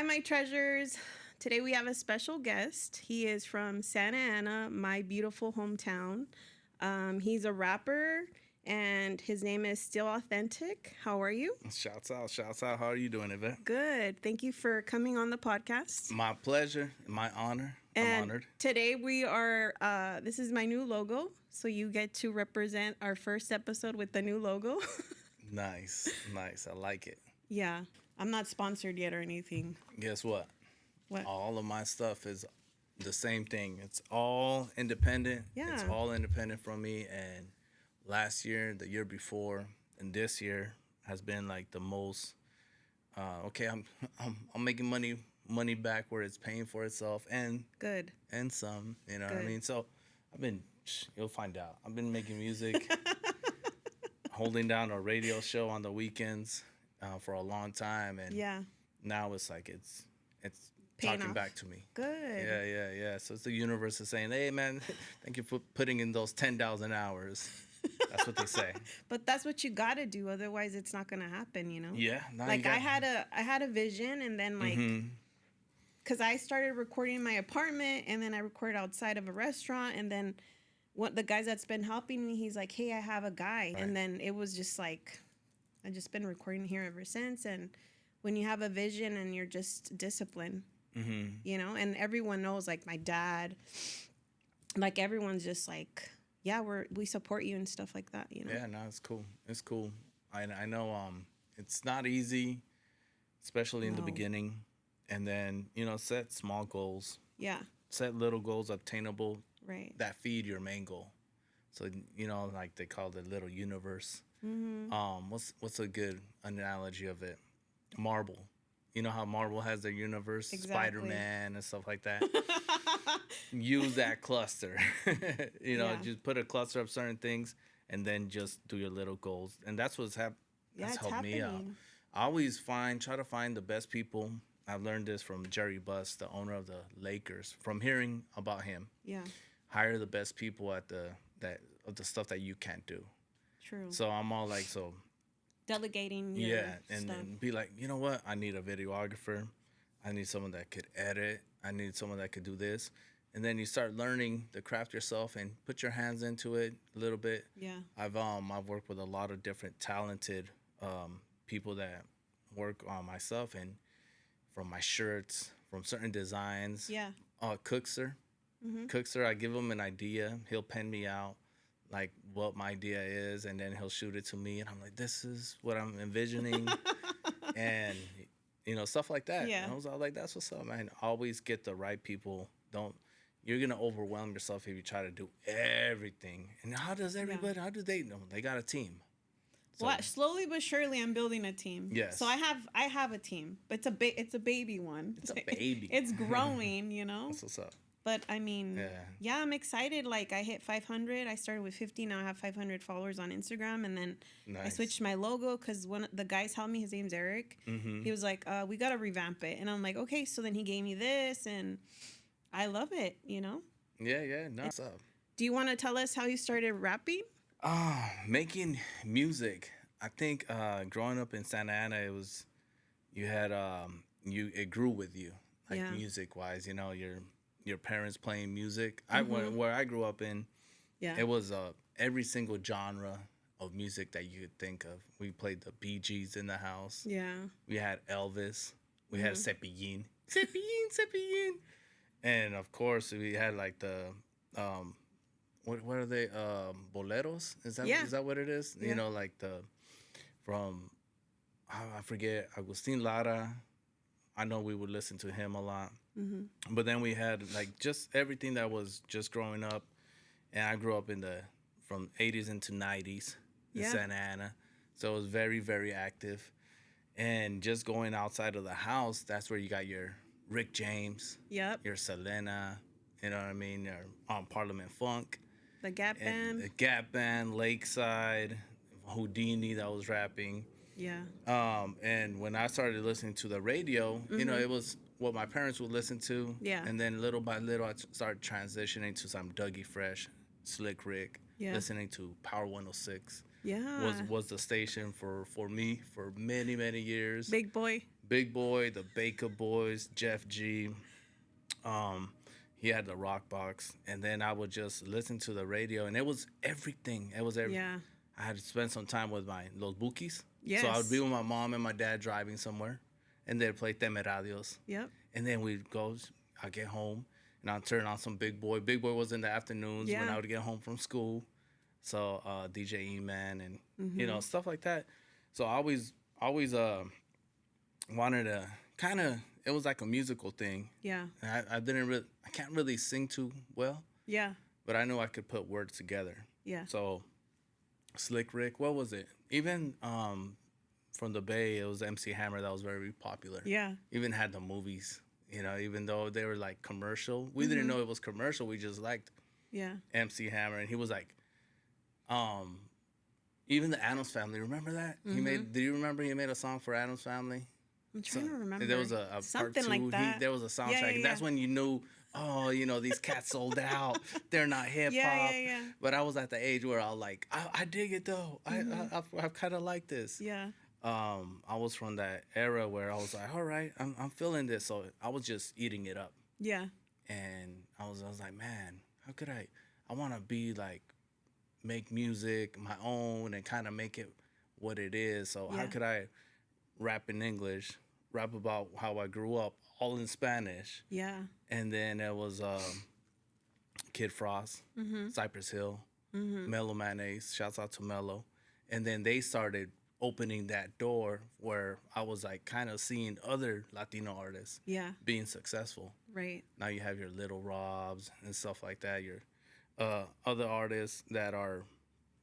Hi, my treasures. Today we have a special guest. He is from Santa Ana, my beautiful hometown. He's a rapper, and his name is Still Authentic. How are you? Shouts out, shouts out. How are you doing, Yvette? Good. Thank you for coming on the podcast. My pleasure, my honor. And I'm honored. today we are, this is my new logo, so you get to represent our first episode with the new logo. Nice, nice. I like it. Yeah. I'm not sponsored yet or anything. Guess what? What? All of my stuff is the same thing. It's all independent. Yeah. It's all independent from me. And last year, the year before, and this year has been like the most. Okay, I'm making money back where it's paying for itself, and Good. and some. You know what I Good. mean? So I've been. You'll find out. I've been making music, holding down a radio show on the weekends for a long time, and Yeah. now it's like it's Paying talking off. back to me. Good. Yeah. So it's the universe is saying, "Hey, man, thank you for putting in those 10,000 hours." That's what they say. But that's what you got to do, otherwise it's not going to happen, you know? Yeah. Now Like I had a vision, and then like cuz I started recording in my apartment, and then I recorded outside of a restaurant, and then what the guys that's been helping me, he's like, "Hey, I have a guy." Right. And then it was just like I just been recording here ever since. And when you have a vision and you're just disciplined, you know, and everyone knows, like my dad, like everyone's just like, yeah, we support you and stuff like that, you know? Yeah, no, it's cool. It's cool. I know it's not easy, especially in the No. beginning. And then, set small goals. Yeah, Set little goals obtainable right. that feed your main goal. So, like they call it little universe. What's a good analogy of it? Marvel. You know how Marvel has their universe, Exactly. Spider-Man and stuff like that. Use that cluster. Yeah. Just put a cluster of certain things, and then just do your little goals. And that's what's Yeah, that's it's helped me out. happening. I always try to find the best people. I've learned this from Jerry Buss, the owner of the Lakers, from hearing about him. Yeah, Hire the best people of the stuff that you can't do. true. So I'm all like, Delegating your yeah, and stuff. then be like, you know what? I need a videographer. I need someone that could edit. I need someone that could do this. And then you start learning the craft yourself and put your hands into it a little bit. Yeah, I've worked with a lot of different talented people that work on my stuff, and from my shirts, from certain designs. yeah, Cookser. Cookser, I give him an idea. He'll pen me out like what my idea is, and then he'll shoot it to me, and I'm like, this is what I'm envisioning. And stuff like that. Yeah. And I was all like, that's what's up, man. Always get the right people. You're gonna overwhelm yourself if you try to do everything. And how do they know? They got a team. So, well, slowly but surely, I'm building a team. Yes. So I have a team, but it's a baby one. It's a baby. It's growing, you know. that's what's up. But I mean, Yeah. I'm excited. Like I hit 500. I started with 50. Now I have 500 followers on Instagram, and then I Nice. switched my logo because one of the guys helped me. His name's Eric. He was like, "We gotta revamp it," and I'm like, "Okay." So then he gave me this, and I love it. You know. Yeah. No, what's up? Do you want to tell us how you started rapping? Making music. I think growing up in Santa Ana, it grew with you, like Yeah. music wise. Your parents playing music. Where I grew up in, Yeah. it was every single genre of music that you could think of. We played the Bee Gees in the house. Yeah. We had Elvis. We had Cepillín. And of course, we had like the what are they? Boleros? Is that what it is? Yeah. Like from I forget, Agustin Lara. I know we would listen to him a lot. But then we had like just everything that was just growing up, and I grew up from 80s into 90s in Yeah. Santa Ana, so it was very, very active. And just going outside of the house, that's where you got your Rick James, Yep. your Selena, you know what I mean, your Parliament Funk, The Gap and the Band. Gap Band, Lakeside, Houdini that was rapping. Yeah. And when I started listening to the radio, it was what my parents would listen to. Yeah. And then little by little, I started transitioning to some Dougie Fresh, Slick Rick, Yeah. listening to Power 106. Yeah. Was the station for me for many, many years. Big boy. Big Boy, the Baker Boys, Jeff G. Um, he had the rock box, and then I would just listen to the radio, and it was everything. It was everything. Yeah. I had to spend some time with my los bookies. Yes. So I would be with my mom and my dad driving somewhere, and they'd play Temerarios. Yep. And then we'd go. I'd get home, and I'd turn on some Big Boy. Big Boy was in the afternoons when I would get home from school. So DJ E-Man and you know, stuff like that. So I always wanted to kind of. It was like a musical thing. Yeah. And I can't really sing too well. Yeah. But I knew I could put words together. Yeah. So Slick Rick, what was it? Even from the Bay, it was MC Hammer that was very popular. Yeah. Even had the movies, you know, even though they were like commercial. We didn't know it was commercial. We just liked MC Hammer. And he was like, even the Addams Family. Remember that? Do you remember he made a song for Addams Family? I'm trying to remember. There was a something part two. Like that. There was a soundtrack. And that's when you knew, oh, you know, these cats sold out. They're not hip hop. Yeah. But I was at the age where I was like, I dig it though. I kind of like this. Yeah. I was from that era where I was like, all right, I'm feeling this. So I was just eating it up. Yeah. And I was like, man, how could I want to be like, make music my own and kind of make it what it is. So how could I rap in English, rap about how I grew up, all in Spanish. Yeah. And then it was Kid Frost, Cypress Hill, Mellow Mayonnaise. Shouts out to Mellow. And then they started opening that door where I was like kind of seeing other Latino artists being successful. Right. Now you have your Little Robs and stuff like that. Your other artists that are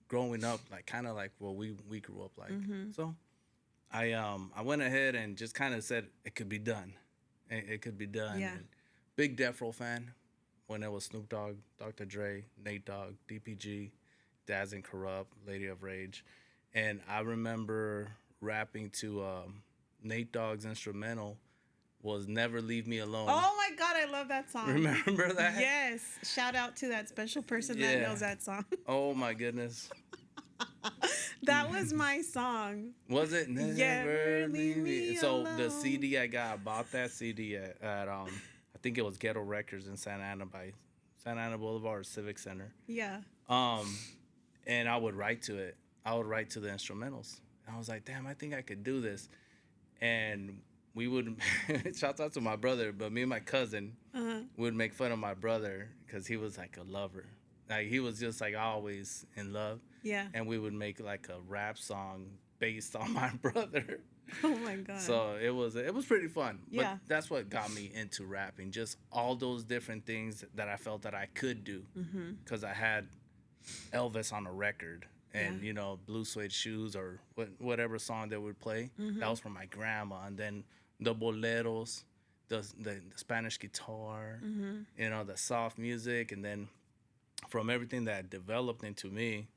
growing up like kind of like what we grew up like. So I went ahead and just kind of said it could be done. It could be done. Yeah. And big Death Row fan when it was Snoop Dogg, Dr. Dre, Nate Dogg, DPG, Daz and Corrupt, Lady of Rage. And I remember rapping to Nate Dogg's instrumental was Never Leave Me Alone. Oh my God, I love that song. Remember that? Yes. Shout out to that special person that knows that song. Oh my goodness. That was my song. Was it? Never Leave Me So Alone. the CD I bought that CD at I think it was Ghetto Records in Santa Ana Boulevard, Civic Center. Yeah. And I would write to it. I would write to the instrumentals. And I was like, damn, I think I could do this. And we would, shout out to my brother, but me and my cousin would make fun of my brother because he was like a lover. Like he was just like always in love. Yeah. And we would make like a rap song based on my brother. Oh my God. So it was pretty fun. Yeah. But that's what got me into rapping. Just all those different things that I felt that I could do. Because I had Elvis on a record. And, you know, Blue Suede Shoes or whatever song they would play. That was from my grandma. And then the boleros, the Spanish guitar, you know, the soft music. And then from everything that developed into me,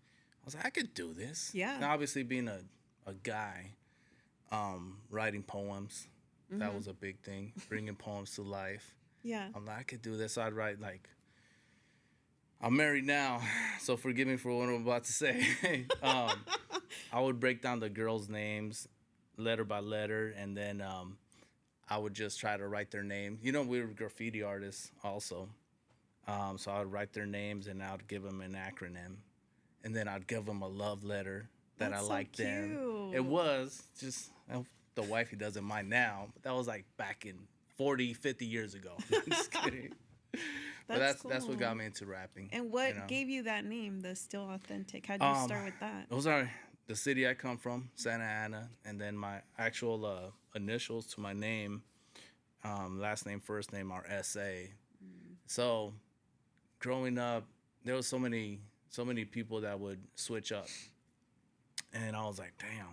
I was like, I could do this. Yeah. And obviously being a guy, writing poems, that was a big thing. Bringing poems to life. Yeah. I'm like, I could do this. So I'd write like, I'm married now, so forgive me for what I'm about to say. I would break down the girls' names letter by letter, and then I would just try to write their name. You know, we were graffiti artists also. So I would write their names, and I would give them an acronym. And then I'd give them a love letter that That's I so liked them. cute. It was just, the wifey doesn't mind now, but that was like back in 40, 50 years ago. Just kidding. But that's what cool. got me into rapping. And what you know? gave you that name, the Still Authentic? How'd you start with that? Those are the city I come from, Santa Ana, and then my actual initials to my name, last name, first name are S.A. So growing up, there was so many people that would switch up. And I was like, damn.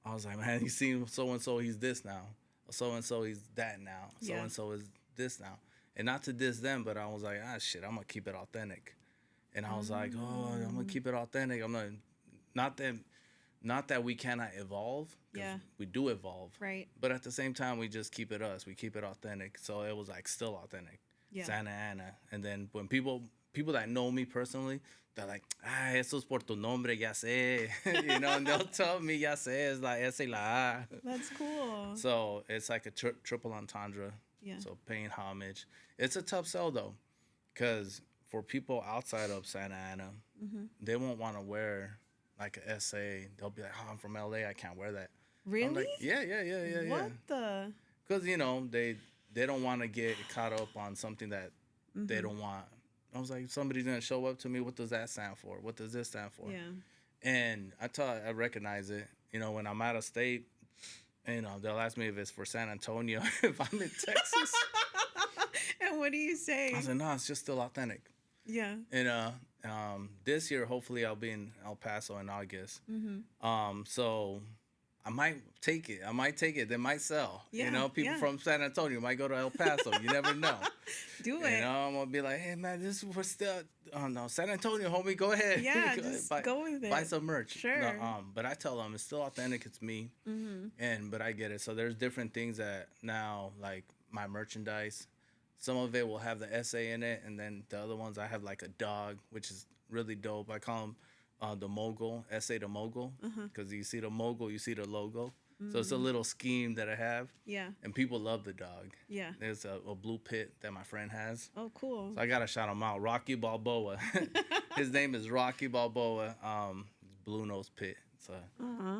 I was like, man, you see so-and-so, he's this now. So-and-so, he's that now. So-and-so is this now. And not to diss them, but I was like, shit, I'm going to keep it authentic. And I was like, I'm going to keep it authentic. Not that we cannot evolve. Yeah. We do evolve. Right. But at the same time, we just keep it us. We keep it authentic. So it was like still authentic. Yeah. Santa Ana. And then when people people that know me personally, they're like, eso es por tu nombre, ya sé. And they'll tell me, ya sé, es la S y la A. That's cool. So it's like a triple entendre. Yeah. So paying homage. It's a tough sell, though, because for people outside of Santa Ana, they won't want to wear like an SA. They'll be like, I'm from LA, I can't wear that. Really? I'm like, yeah. What the? Because, they don't want to get caught up on something that they don't want. I was like, somebody's going to show up to me. What does that stand for? What does this stand for? Yeah. And I recognize it. When I'm out of state, they'll ask me if it's for San Antonio, if I'm in Texas. And what do you say? I was like, no, it's just still authentic. Yeah. And this year, hopefully, I'll be in El Paso in August. So I might take it. They might sell. Yeah, People from San Antonio might go to El Paso. You never know. Do it. I'm gonna be like, hey man, this is still. Oh no, San Antonio, homie, go ahead. Yeah, just go with it. Buy some merch. Sure. No, but I tell them it's still authentic. It's me. But I get it. So there's different things that now, like my merchandise, some of it will have the SA in it, and then the other ones I have like a dog, which is really dope. I call them the mogul, SA the mogul, because you see the mogul, you see the logo. So it's a little scheme that I have. Yeah. And people love the dog. Yeah. There's a blue pit that my friend has. Oh, cool. So I gotta shout him out, Rocky Balboa. His name is Rocky Balboa. Blue nose pit. So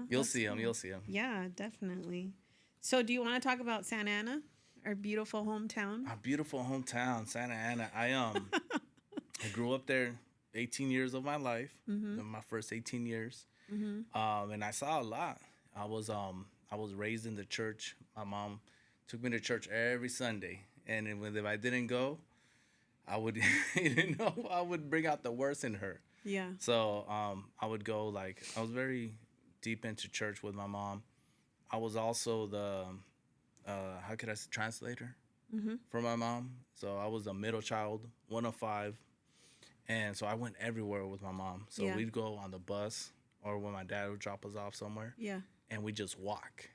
you'll see him. Cool. You'll see him. Yeah, definitely. So do you want to talk about Santa Ana, our beautiful hometown? Our beautiful hometown, Santa Ana. I grew up there 18 years of my life. My first 18 years. And I saw a lot. I was raised in the church. My mom took me to church every Sunday, and if I didn't go, I would, I would bring out the worst in her. Yeah. So I would go, I was very deep into church with my mom. I was also the how could I say, translator for my mom. So I was a middle child, one of 5, and so I went everywhere with my mom. So we'd go on the bus, or when my dad would drop us off somewhere. Yeah. And we just walk.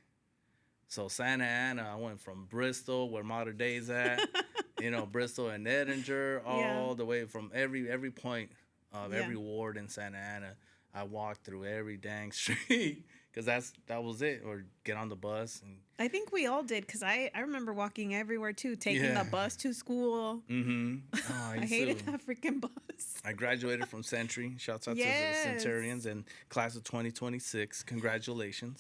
So Santa Ana, I went from Bristol, where Modern Day's at, Bristol and Edinger, all the way from every point of every ward in Santa Ana. I walked through every dang street because that was it, or get on the bus. And I think we all did, because I remember walking everywhere too, taking the bus to school. Oh, I hated that freaking bus. I graduated from Century. Shouts out to the Centurions and class of 2026. Congratulations.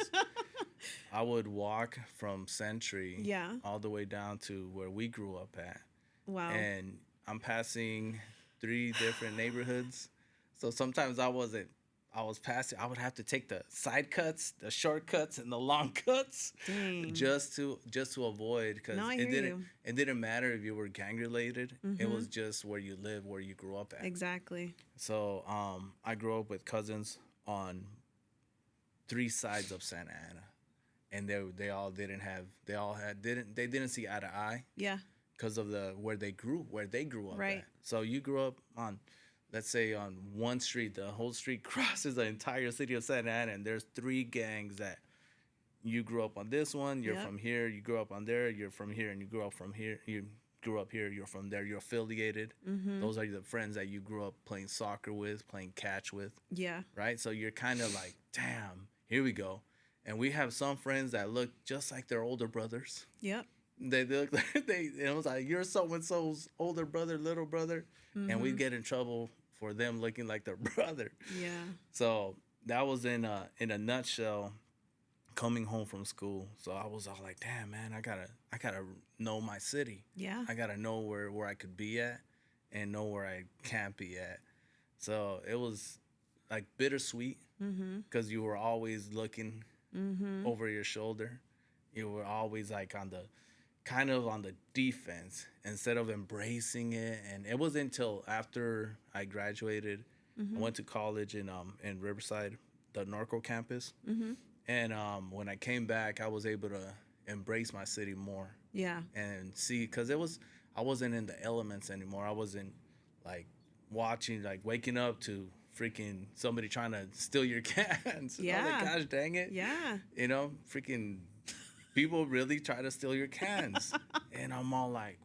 I would walk from Century all the way down to where we grew up at. Wow. And I'm passing 3 different neighborhoods. So sometimes I was passing, I would have to take the side cuts, the shortcuts, and the long cuts. Dang. just to avoid, because it didn't matter if you were gang related. It was just where you live, where you grew up at. Exactly. So I grew up with cousins on 3 sides of Santa Ana, and they didn't see eye to eye. Yeah. Because of where they grew up right. at. So you grew up on, let's say, on one street, the whole street crosses the entire city of Santa Ana, and there's 3 gangs that you grew up on this one, you're from here, you grew up on there, you're from here, and you grew up from here, you grew up here, you're from there, you're affiliated. Those are the friends that you grew up playing soccer with, playing catch with. Yeah. Right? So you're kind of like, damn, here we go. And we have some friends that look just like their older brothers. Yep. They look like it was like, you're so-and-so's older brother, little brother. And we get in trouble for them looking like their brother. Yeah. So that was in a nutshell coming home from school. So I was all like, damn, man, I gotta know my city. Yeah. I gotta know where I could be at and know where I can't be at. So it was like bittersweet because you were always looking over your shoulder. You were always like on the defense instead of embracing it. And it wasn't until after I graduated, I went to college in Riverside, the Norco campus. And when I came back, I was able to embrace my city more. Yeah. And see, because I wasn't in the elements anymore. I wasn't like watching, like waking up to freaking somebody trying to steal your cans. Yeah. I was like, gosh dang it. Yeah. Freaking people really try to steal your cans. And I'm all like,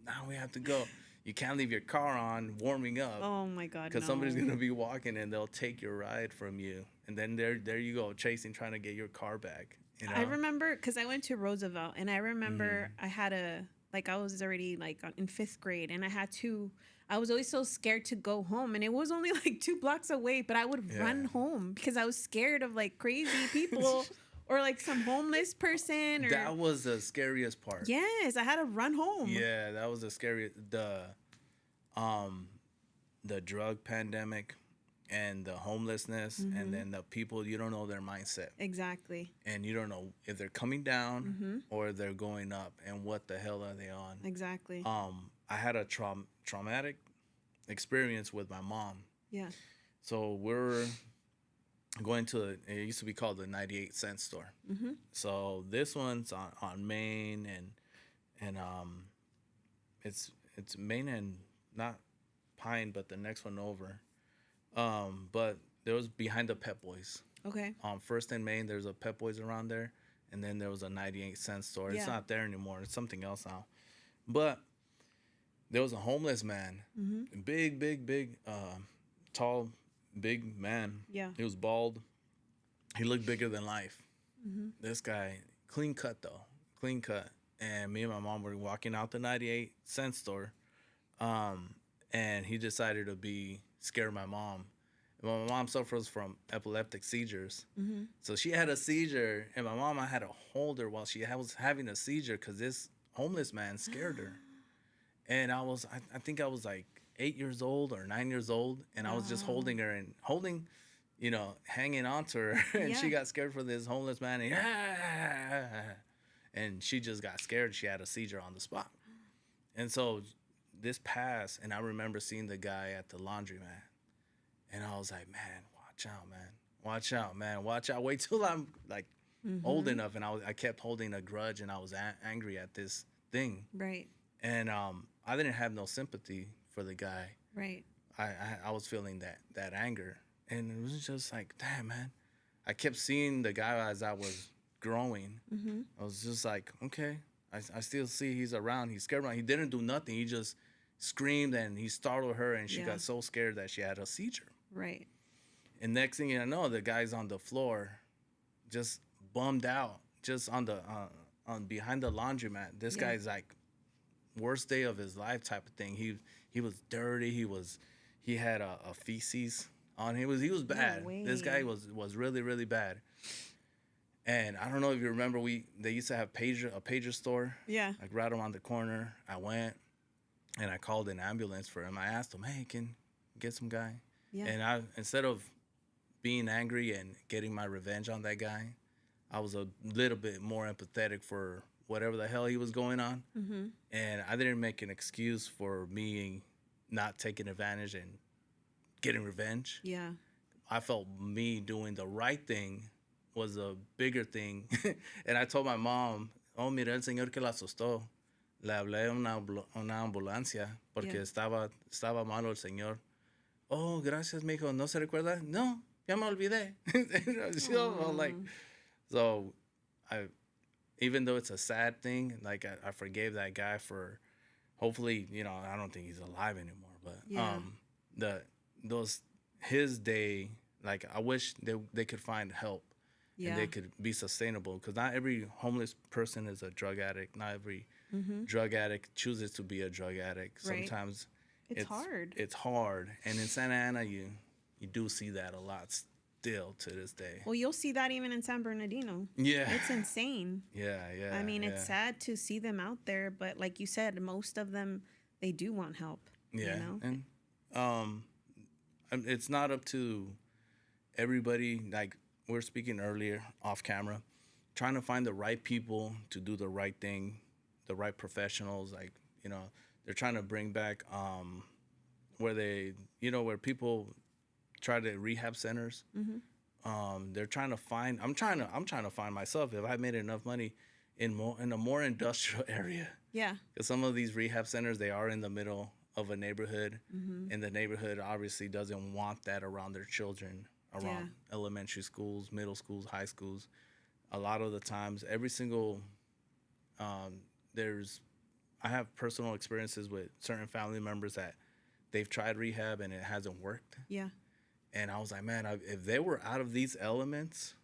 now we have to go. you can't leave your car on warming up. Oh my God, Because no. somebody's gonna be walking and they'll take your ride from you, and then there you go chasing, trying to get your car back. You know? I remember because I went to Roosevelt, and I remember I had I was already in 5th grade, and I was always so scared to go home, and it was only like 2 blocks away, but I would run home because I was scared of like crazy people or like some homeless person. That was the scariest part. Yes, I had to run home. Yeah, that was the scariest. The drug pandemic and the homelessness, and then the people, you don't know their mindset. Exactly. And you don't know if they're coming down or they're going up, and what the hell are they on. Exactly. I had a traumatic experience with my mom. Yeah. So we're going to, it used to be called the 98-cent store. So this one's on Main, and it's Main and not Pine, but the next one over. But there was behind the Pep Boys. Okay. First and Main, there's a Pep Boys around there, and then there was a 98-cent store. It's not there anymore. It's something else now. But there was a homeless man, big, tall, big man. Yeah. He was bald. He looked bigger than life. This guy, clean cut though, clean cut. And me and my mom were walking out the 98-cent store, and he decided to scare my mom. My mom suffers from epileptic seizures. So she had a seizure, and my mom, I had to hold her while she was having a seizure because this homeless man scared her. And I think I was like 8 years old or 9 years old, and I was just holding her and hanging on to her. And she got scared for this homeless man. And she just got scared. She had a seizure on the spot. And so this passed, and I remember seeing the guy at the laundromat. And I was like, man, watch out, man. Watch out, man. Watch out. Wait till I'm like old enough. And I kept holding a grudge, and I was angry at this thing. Right. And I didn't have no sympathy for the guy. Right. I was feeling that anger. And it was just like, damn, man. I kept seeing the guy as I was growing. I was just like, okay, I still see he's around. He's scared around. He didn't do nothing. He just screamed, and he startled her, and she got so scared that she had a seizure. Right. And next thing you know, the guy's on the floor, just bummed out, just on behind the laundromat. This guy's like, worst day of his life type of thing. He was dirty. He had a feces on him. He was bad. No way. This guy was really, really bad. And I don't know if you remember, they used to have a pager store. Yeah. Like right around the corner. I went and I called an ambulance for him. I asked him, hey, can you get some guy? Yeah. And instead of being angry and getting my revenge on that guy, I was a little bit more empathetic for whatever the hell he was going on. And I didn't make an excuse for me not taking advantage and getting revenge. Yeah. I felt me doing the right thing was a bigger thing. And I told my mom, oh, mira el señor que la asustó. Le hablé a una ambulancia porque estaba malo el señor. Oh, gracias, mijo. ¿No se recuerda? No, ya me olvidé. So even though it's a sad thing, like I forgave that guy for, hopefully, I don't think he's alive anymore, but his day, like I wish they could find help and they could be sustainable, because not every homeless person is a drug addict. Not every drug addict chooses to be a drug addict. Right. Sometimes it's hard. It's hard, and in Santa Ana, you do see that a lot still to this day. Well, you'll see that even in San Bernardino. Yeah, it's insane. Yeah. I mean, it's sad to see them out there, but like you said, most of them, they do want help. Yeah, and it's not up to everybody. Like we were speaking earlier off camera, trying to find the right people to do the right thing, the right professionals. Like, they're trying to bring back where people try to rehab centers. They're trying to find. I'm trying to find myself, if I made enough money, in a more industrial area. Yeah. Because some of these rehab centers, they are in the middle of a neighborhood, and the neighborhood obviously doesn't want that around their children, around elementary schools, middle schools, high schools. A lot of the times, every single there's I have personal experiences with certain family members that they've tried rehab and it hasn't worked. Yeah. And I was like, man, if they were out of these elements,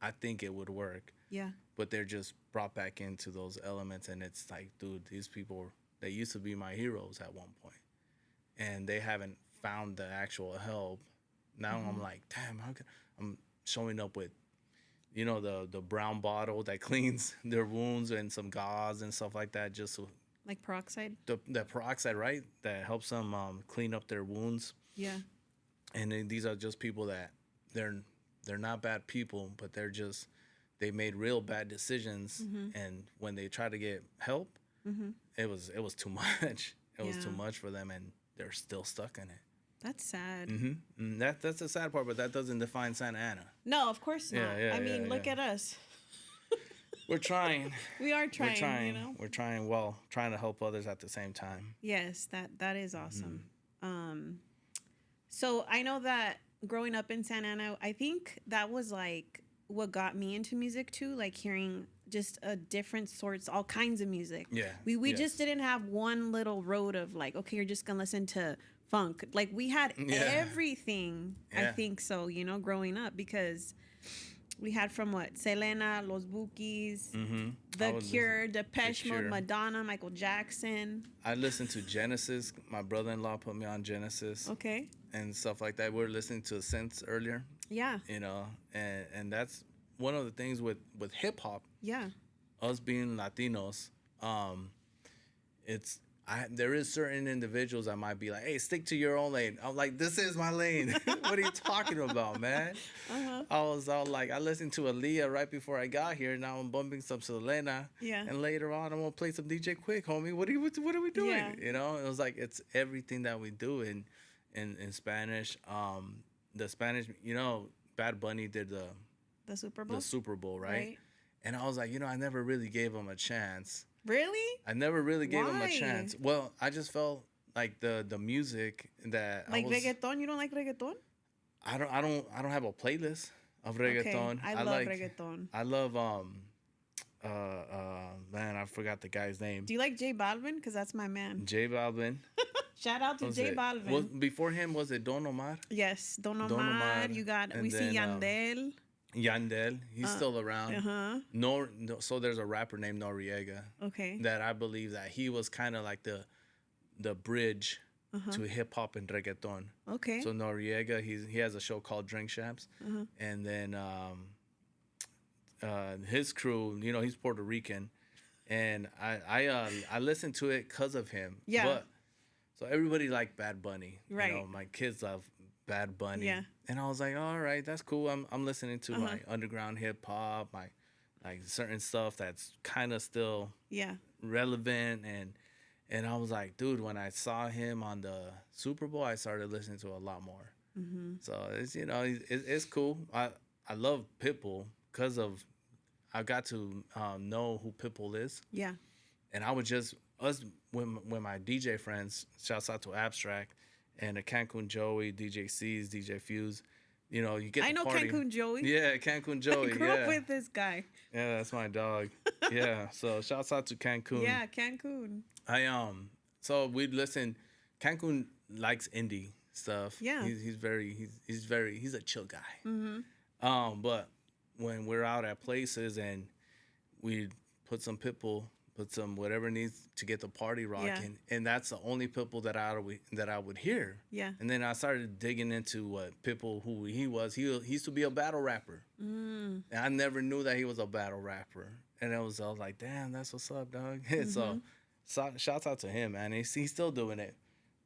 I think it would work. Yeah. But they're just brought back into those elements, and it's like, dude, these people, they used to be my heroes at one point, and they haven't found the actual help. Now I'm like, damn, I'm showing up with, the brown bottle that cleans their wounds and some gauze and stuff like that, just so Like peroxide. the peroxide, right? That helps them clean up their wounds. Yeah. And then these are just people that they're not bad people, but they made real bad decisions. And when they try to get help, it was too much. It was too much for them, and they're still stuck in it. That's sad. That's the sad part, but that doesn't define Santa Ana. No, of course not. I mean, look at us. We're trying. We are trying. We're trying. Trying to help others at the same time. Yes, that is awesome. So I know that growing up in Santa Ana, I think that was like what got me into music too, like hearing just a different sorts, all kinds of music. Yeah. We just didn't have one little road of like, okay, you're just gonna listen to funk. Like we had everything. I think so, growing up, because we had from what? Selena, Los Bukis, The Cure, Depeche Mode, Madonna, Michael Jackson. I listened to Genesis. My brother-in-law put me on Genesis. Okay. And stuff like that. We were listening to synths earlier. Yeah. And that's one of the things with hip hop. Yeah. Us being Latinos, there is certain individuals that might be like, hey, stick to your own lane. I'm like, this is my lane. What are you talking about, man? I was all like, I listened to Aaliyah right before I got here. Now I'm bumping some Selena. Yeah. And later on, I'm going to play some DJ Quick, homie. What are we doing? Yeah. It was like, it's everything that we do in Spanish. The Spanish, Bad Bunny did the Super Bowl. The Super Bowl, right? And I was like, I never really gave him a chance. Really? I never really gave him a chance. Well, I just felt like the music that reggaeton. You don't like reggaeton? I don't have a playlist of reggaeton. Okay. I love reggaeton. I love man, I forgot the guy's name. Do you like J Balvin? Because that's my man. J Balvin. Shout out to J Balvin. Well, before him, was it Don Omar? Yes, Don Omar. We see Yandel. Yandel, he's still around. So there's a rapper named Noriega. Okay. That I believe that he was kind of like the bridge to hip hop and reggaeton. Okay. So Noriega, he has a show called Drink Champs, and then his crew, he's Puerto Rican, and I listened to it because of him. Yeah. But so everybody liked Bad Bunny. Right. My kids love Bad Bunny. Yeah. And I was like, all right, that's cool. I'm listening to my underground hip hop, my like certain stuff that's kind of still relevant, and I was like, dude, when I saw him on the Super Bowl, I started listening to a lot more. So it's it's cool. I love Pitbull because of I got to know who Pitbull is. Yeah. And I would just when my DJ friends, shouts out to Abstract and the Cancun Joey, DJ C's, DJ Fuse, you get. I know party. Cancun Joey. Yeah, Cancun Joey. I grew up with this guy. Yeah, that's my dog. Yeah, so shouts out to Cancun. Yeah, Cancun. So we'd listen. Cancun likes indie stuff. Yeah, he's a chill guy. But when we're out at places and we put some Pitbull, put some whatever needs to get the party rocking, and that's the only Pitbull that I would hear. Yeah. And then I started digging into what Pitbull, who he was. He used to be a battle rapper, and I never knew that he was a battle rapper. And I was like, damn, that's what's up, dog. So shouts out to him, man. He's still doing it.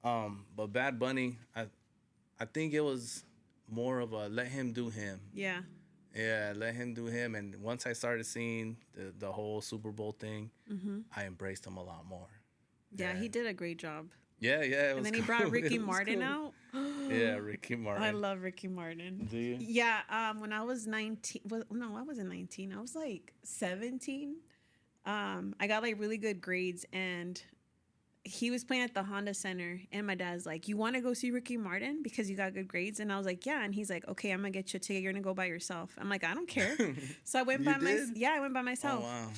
But Bad Bunny, I think it was more of a let him do him. Yeah. Yeah, let him do him. And once I started seeing the whole Super Bowl thing, I embraced him a lot more. Yeah, he did a great job. Yeah, it was. And then he brought Ricky Martin out. Yeah, Ricky Martin. I love Ricky Martin. Do you? Yeah, when I was 19, I wasn't 19. I was like 17. I got like really good grades, and he was playing at the Honda Center, and my dad's like, you want to go see Ricky Martin because you got good grades? And I was like, yeah. And he's like, okay, I'm gonna get you a ticket. You're gonna go by yourself. I'm like, I don't care. So I went by myself. Yeah, I went by myself. Oh,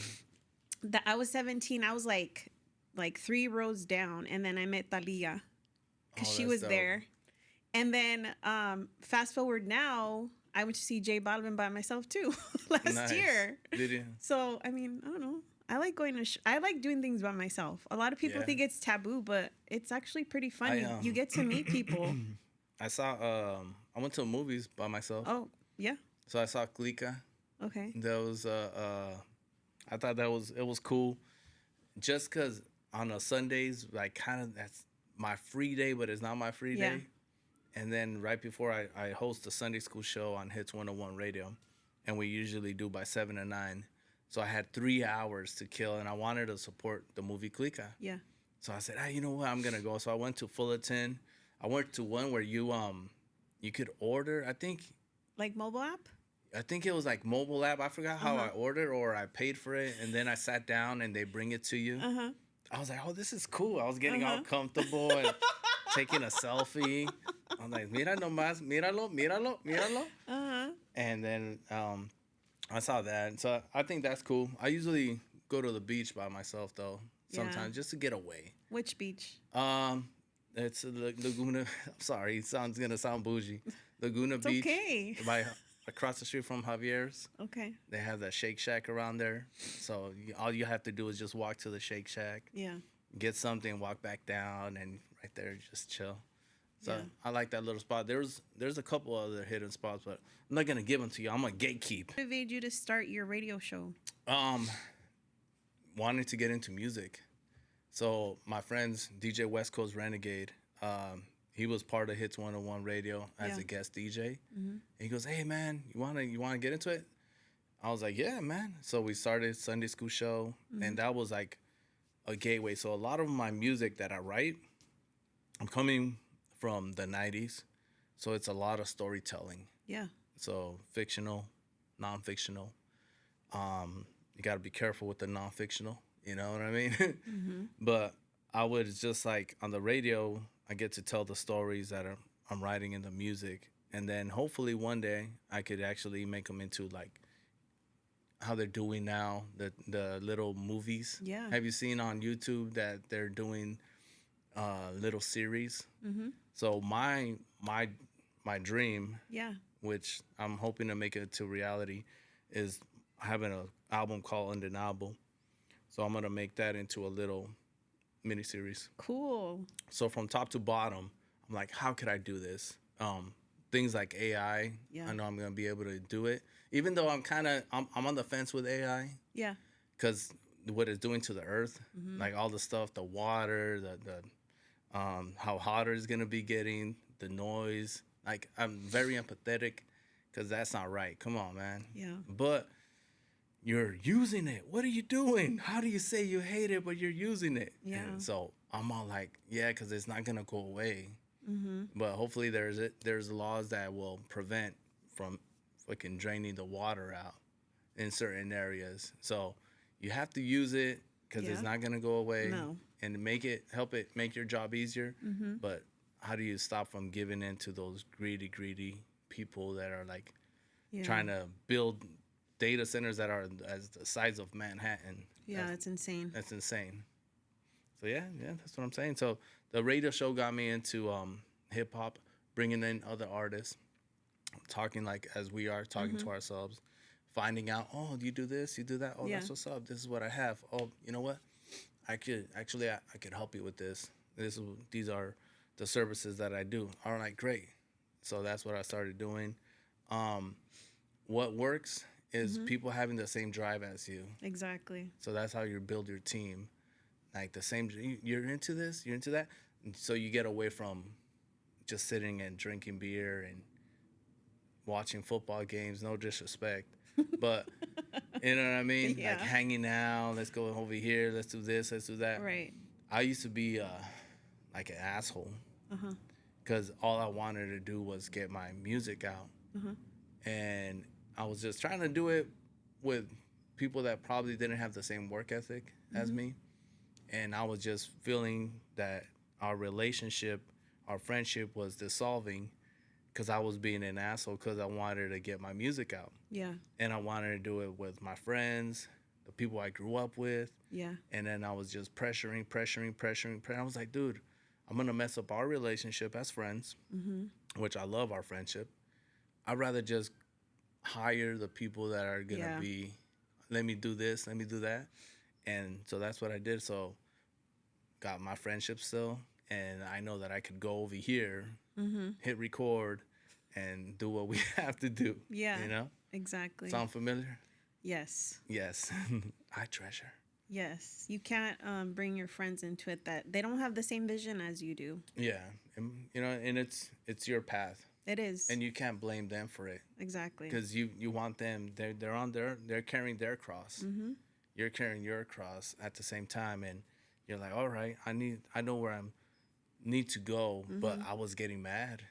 wow. I was 17. I was like like 3 rows down, and then I met Talia because Oh, she that's was dope. there. And then fast forward now, I went to see J Balvin by myself too last Nice. year. Did you? So I mean, I don't know. I like going to. I like doing things by myself. A lot of people Yeah. think it's taboo, but it's actually pretty fun. I, You get to meet people. I saw. I went to movies by myself. Oh yeah. So I saw Clica. Okay. That was. I thought it was cool, just cause on a Sundays, like kind of that's my free day, but it's not my free Yeah. day. And then right before I host a Sunday school show on Hits 101 Radio, and we usually do by 7 to 9. So I had 3 hours to kill, and I wanted to support the movie Clica. Yeah. So I said, hey, you know what? I'm gonna go. So I went to Fullerton. I went to one where you could order. I think Like mobile app. it was like mobile app. I forgot how Uh-huh. I ordered or I paid for it, and then I sat down and they bring it to you. Uh-huh. I was like, oh, this is cool. I was getting all Uh-huh. comfortable and taking a selfie. I'm like, mira nomás, míralo, míralo, míralo. Uh-huh. And then I saw that. So I think that's cool. I usually go to the beach by myself though, sometimes just to get away. Which beach? It's Laguna. I'm sorry, it gonna sound bougie. Laguna It's Beach, okay. across the street from Javier's. Okay. They have that Shake Shack around there. So all you have to do is just walk to the Shake Shack, Yeah. get something, walk back down, and right there just chill. So Yeah. I like that little spot. There's a couple other hidden spots, but I'm not gonna give them to you. I'm gonna gatekeep. What motivated you to start your radio show? Wanting to get into music. So my friends, DJ West Coast Renegade, he was part of Hits 101 Radio as Yeah. a guest DJ. And he goes, "Hey man, you wanna get into it?" I was like, "Yeah, man." So we started Sunday School Show, and that was like a gateway. So a lot of my music that I write, I'm coming from the 90s, so it's a lot of storytelling. Yeah. So fictional, non-fictional. You got to be careful with the non-fictional. You know what I mean? But I would just like on the radio, I get to tell the stories that I'm writing in the music, and then hopefully one day I could actually make them into like how they're doing now, the little movies. Yeah. Have you seen on YouTube that they're doing little series? So my dream, Yeah. which I'm hoping to make it to reality, is having an album called Undeniable. So I'm gonna make that into a little miniseries. Cool. So from top to bottom, I'm like, how could I do this? Things like AI. Yeah. I know I'm gonna be able to do it, even though I'm on the fence with AI Yeah. because what it's doing to the earth, like all the stuff, the water, the how hotter it's gonna be getting, the noise. Like I'm very empathetic because that's not right. Come on, man. Yeah. But you're using it. What are you doing? How do you say you hate it, but you're using it? Yeah. And so I'm all like, yeah, because it's not gonna go away. But hopefully there's laws that will prevent from fucking draining the water out in certain areas. So you have to use it because it's Yeah. not gonna go away. No. And help it make your job easier. But how do you stop from giving in to those greedy people that are like Yeah. trying to build data centers that are as the size of Manhattan? Yeah, that's insane. That's insane. So yeah, that's what I'm saying. So the radio show got me into hip hop, bringing in other artists, talking like as we are talking to ourselves, finding out, oh, you do this, you do that. Oh, Yeah. that's what's up. This is what I have. Oh, you know what? I could help you with this. These are the services that I do. All right, great. So that's what I started doing. What works is people having the same drive as you. Exactly. So that's how you build your team. Like the same, you're into this, you're into that. And so you get away from just sitting and drinking beer and watching football games. No disrespect, but you know what I mean? Yeah. Like hanging out, let's go over here, let's do this, let's do that. Right. I used to be like an asshole because all I wanted to do was get my music out. And I was just trying to do it with people that probably didn't have the same work ethic as me. And I was just feeling that our relationship, our friendship was dissolving because I was being an asshole because I wanted to get my music out. Yeah. And I wanted to do it with my friends, the people I grew up with. Yeah. And then I was just pressuring. I was like, dude, I'm going to mess up our relationship as friends, which I love our friendship. I'd rather just hire the people that are going to be, let me do this, let me do that. And so that's what I did. So got my friendship still. And I know that I could go over here, hit record, and do what we have to do. Yeah. You know? Exactly. Sound familiar? Yes. Yes. I treasure. Yes. You can't bring your friends into it that they don't have the same vision as you do. Yeah. And, you know, and it's your path. It is. And you can't blame them for it. Exactly. Because you want them, they're carrying their cross. You're carrying your cross at the same time, and you're like, all right, I know where I need to go, but I was getting mad.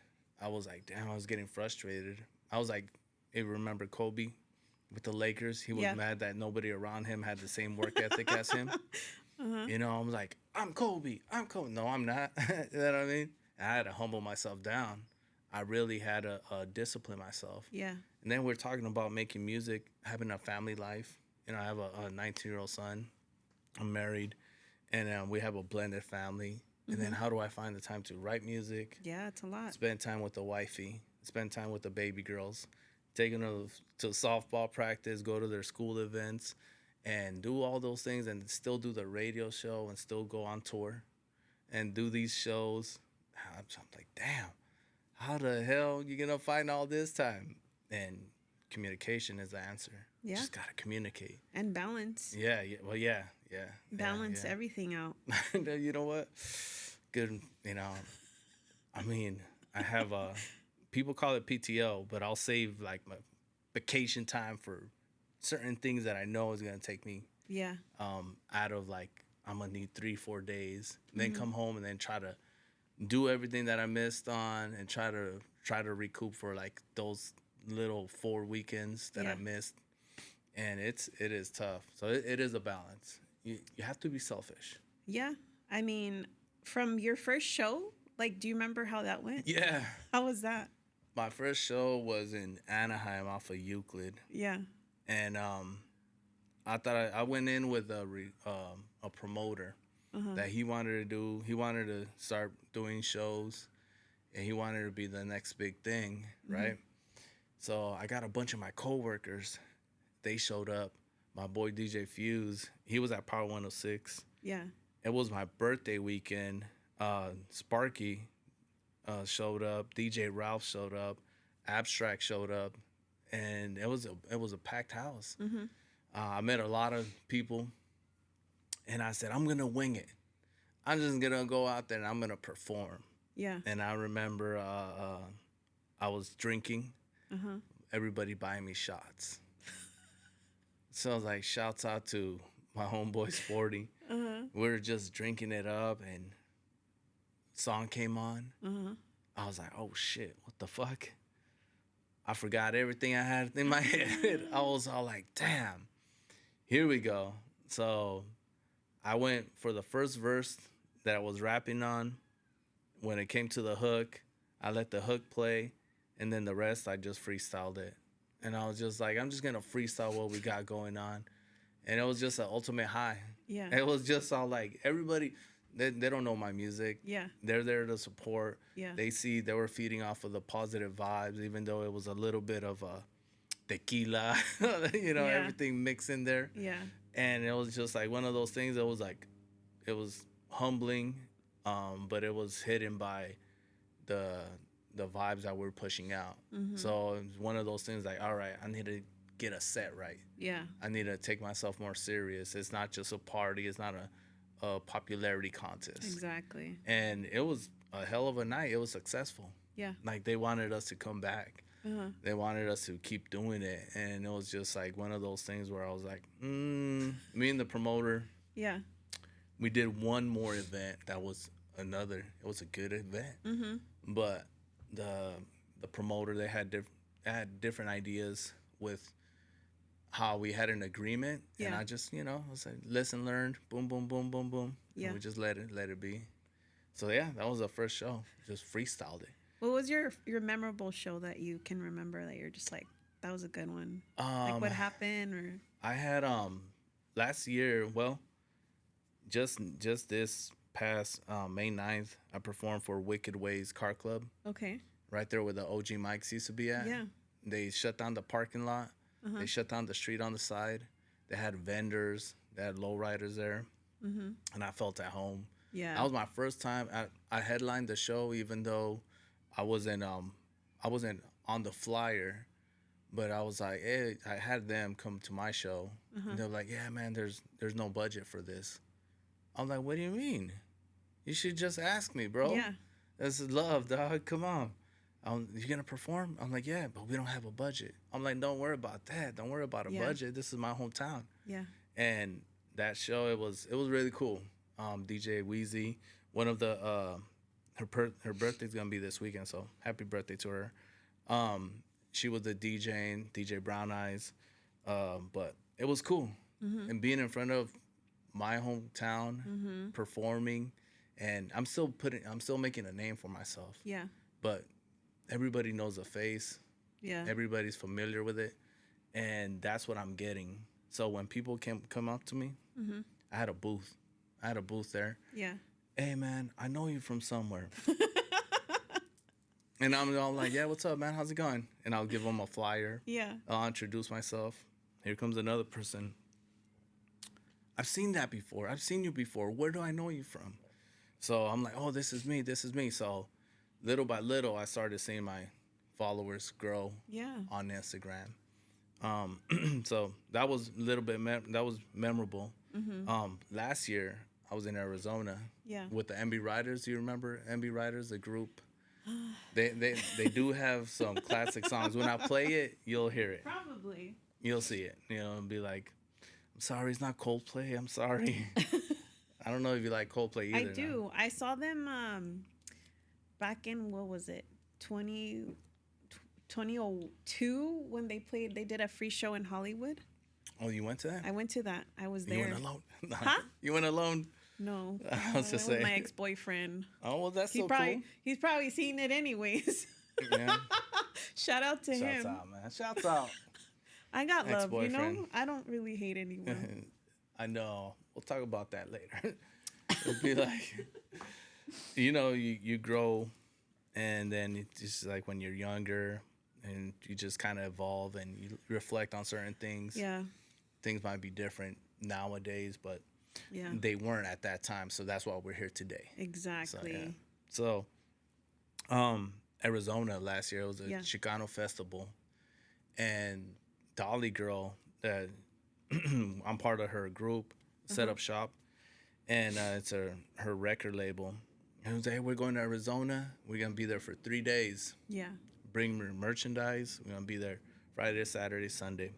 I was like, damn, I was getting frustrated. I was like, hey, remember Kobe with the Lakers? He was mad that nobody around him had the same work ethic as him. You know, I was like, I'm Kobe. No, I'm not. You know what I mean? I had to humble myself down. I really had to discipline myself. Yeah. And then we're talking about making music, having a family life. You know, I have a 19-year-old son. I'm married. And we have a blended family. And then how do I find the time to write music? Yeah, it's a lot. Spend time with the wifey. Spend time with the baby girls. Taking them to softball practice, go to their school events, and do all those things and still do the radio show and still go on tour and do these shows. I'm like, damn, how the hell you going to find all this time? And communication is the answer. Yeah. Just got to communicate. And balance. Yeah. Well, yeah. Balance everything out. You know what? Good. You know, I mean, I have people call it PTO, but I'll save like my vacation time for certain things that I know is going to take me out of like, I'm going to need 3-4 days, then come home and then try to do everything that I missed on and try to recoup for like those little 4 weekends that I missed. And it is tough. So it is a balance. You have to be selfish. Yeah. I mean, from your first show, like, do you remember how that went? Yeah. How was that? My first show was in Anaheim off of Euclid. Yeah. And I thought I went in with a promoter that he wanted to start doing shows, and he wanted to be the next big thing, right? So I got a bunch of my coworkers. They showed up. My boy DJ Fuse, he was at Power 106. Yeah. It was my birthday weekend. Sparky showed up. DJ Ralph showed up. Abstract showed up, and it was a packed house. I met a lot of people, and I said, I'm gonna wing it. I'm just gonna go out there and I'm gonna perform. Yeah. And I remember I was drinking. Everybody buying me shots. So I was like, shouts out to my homeboy Sporty. We were just drinking it up, and song came on. I was like, oh shit, what the fuck? I forgot everything I had in my head. I was all like, damn, here we go. So I went for the first verse that I was rapping on. When it came to the hook, I let the hook play, and then the rest, I just freestyled it. And I was just like, I'm just going to freestyle what we got going on. And it was just an ultimate high. Yeah. It was just all like, everybody, they don't know my music. Yeah. They're there to support. Yeah. They were feeding off of the positive vibes, even though it was a little bit of a tequila, everything mixed in there. Yeah. And it was just like one of those things that was like, it was humbling, but it was hidden by the vibes that we're pushing out. So it was one of those things like, all right, I need to get a set right. Yeah. I need to take myself more serious. It's not just a party. It's not a popularity contest. Exactly. And it was a hell of a night. It was successful. Yeah. Like they wanted us to come back. They wanted us to keep doing it. And it was just like one of those things where I was like, me and the promoter. Yeah. We did one more event that was it was a good event. But the promoter, they had different ideas with how we had an agreement. Yeah. And I just, I was like, lesson learned, boom, boom, boom, boom, boom. Yeah. And we just let it be. So yeah, that was the first show. Just freestyled it. What was your memorable show that you can remember that you're just like, that was a good one? Like what happened or? I had last year, well, just this past May 9th, I performed for Wicked Ways Car Club. Okay. Right there where the OG Mike's used to be at. Yeah. They shut down the parking lot. They shut down the street on the side. They had vendors. They had lowriders there. And I felt at home. Yeah. That was my first time. I headlined the show, even though I wasn't on the flyer. But I was like, hey, I had them come to my show. And they're like, yeah, man, there's no budget for this. I'm like, what do you mean? You should just ask me, bro. Yeah. This is love, dog. Come on. You gonna perform? I'm like, yeah, but we don't have a budget. I'm like, don't worry about that. Don't worry about a budget. This is my hometown. Yeah. And that show, it was really cool. DJ Wheezy, one of the her birthday's gonna be this weekend, so happy birthday to her. She was the DJ Brown Eyes, but it was cool. And being in front of my hometown, performing, and I'm still making a name for myself. Yeah. But everybody knows the face. Yeah. Everybody's familiar with it. And that's what I'm getting. So when people come up to me, I had a booth. There. Yeah. Hey, man, I know you from somewhere. And I'm all like, yeah, what's up, man? How's it going? And I'll give them a flyer. Yeah. I'll introduce myself. Here comes another person. I've seen that before. I've seen you before. Where do I know you from? So I'm like, oh, this is me. So little by little, I started seeing my followers grow on Instagram. So that was a little bit, that was memorable. Last year, I was in Arizona with the MB Riders. Do you remember MB Riders, the group? They do have some classic songs. When I play it, you'll hear it. Probably. You'll see it. You know, and be like, I'm sorry, it's not Coldplay. I'm sorry. I don't know if you like Coldplay either. I do. No. I saw them back in, what was it, 2002 when they did a free show in Hollywood. Oh, you went to that? I went to that. I was there. You went alone? Huh? You went alone? No. I was just saying. My ex-boyfriend. Oh, well, that's He's probably seen it anyways. Yeah. Shout out to him. Shouts out, man. Shouts out. I got love, you know? I don't really hate anyone. I know. We'll talk about that later. It'd be like, you know, you grow, and then it's just like when you're younger, and you just kind of evolve, and you reflect on certain things. Yeah. Things might be different nowadays, but yeah, they weren't at that time, so that's why we're here today. Exactly. So Arizona last year, it was a Chicano festival, and Dolly Girl, that I'm part of her group, set up shop, and it's her record label. And it was like, hey, we're going to Arizona. We're gonna be there for 3 days. Yeah. Bring merchandise. We're gonna be there Friday, Saturday, Sunday,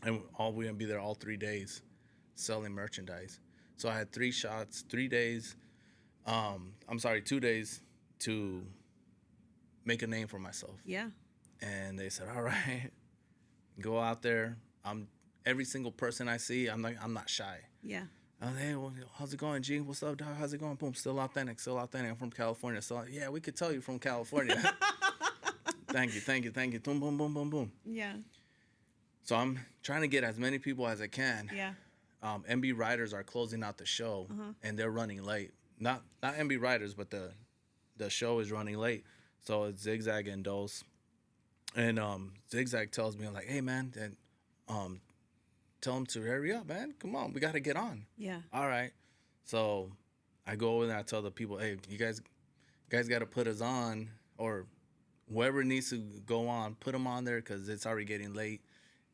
and we're gonna be there all 3 days, selling merchandise. So I had 3 shots, 3 days. 2 days to make a name for myself. Yeah. And they said, all right, go out there. Every single person I see, I'm not shy. Yeah. Hey, well, how's it going, G? What's up, dog? How's it going? Boom, still authentic. I'm from California. So yeah, we could tell you from California. Thank you. Boom, boom, boom, boom, boom. Yeah. So I'm trying to get as many people as I can. Yeah. MB Riders are closing out the show, and they're running late. Not MB Riders, but the show is running late. So it's Zigzag and Dose. And Zigzag tells me, I'm like, hey, man, and tell him to hurry up, man. Come on, we got to get on. Yeah. All right. So I go over and I tell the people, hey, you guys got to put us on, or whoever needs to go on, put them on there because it's already getting late.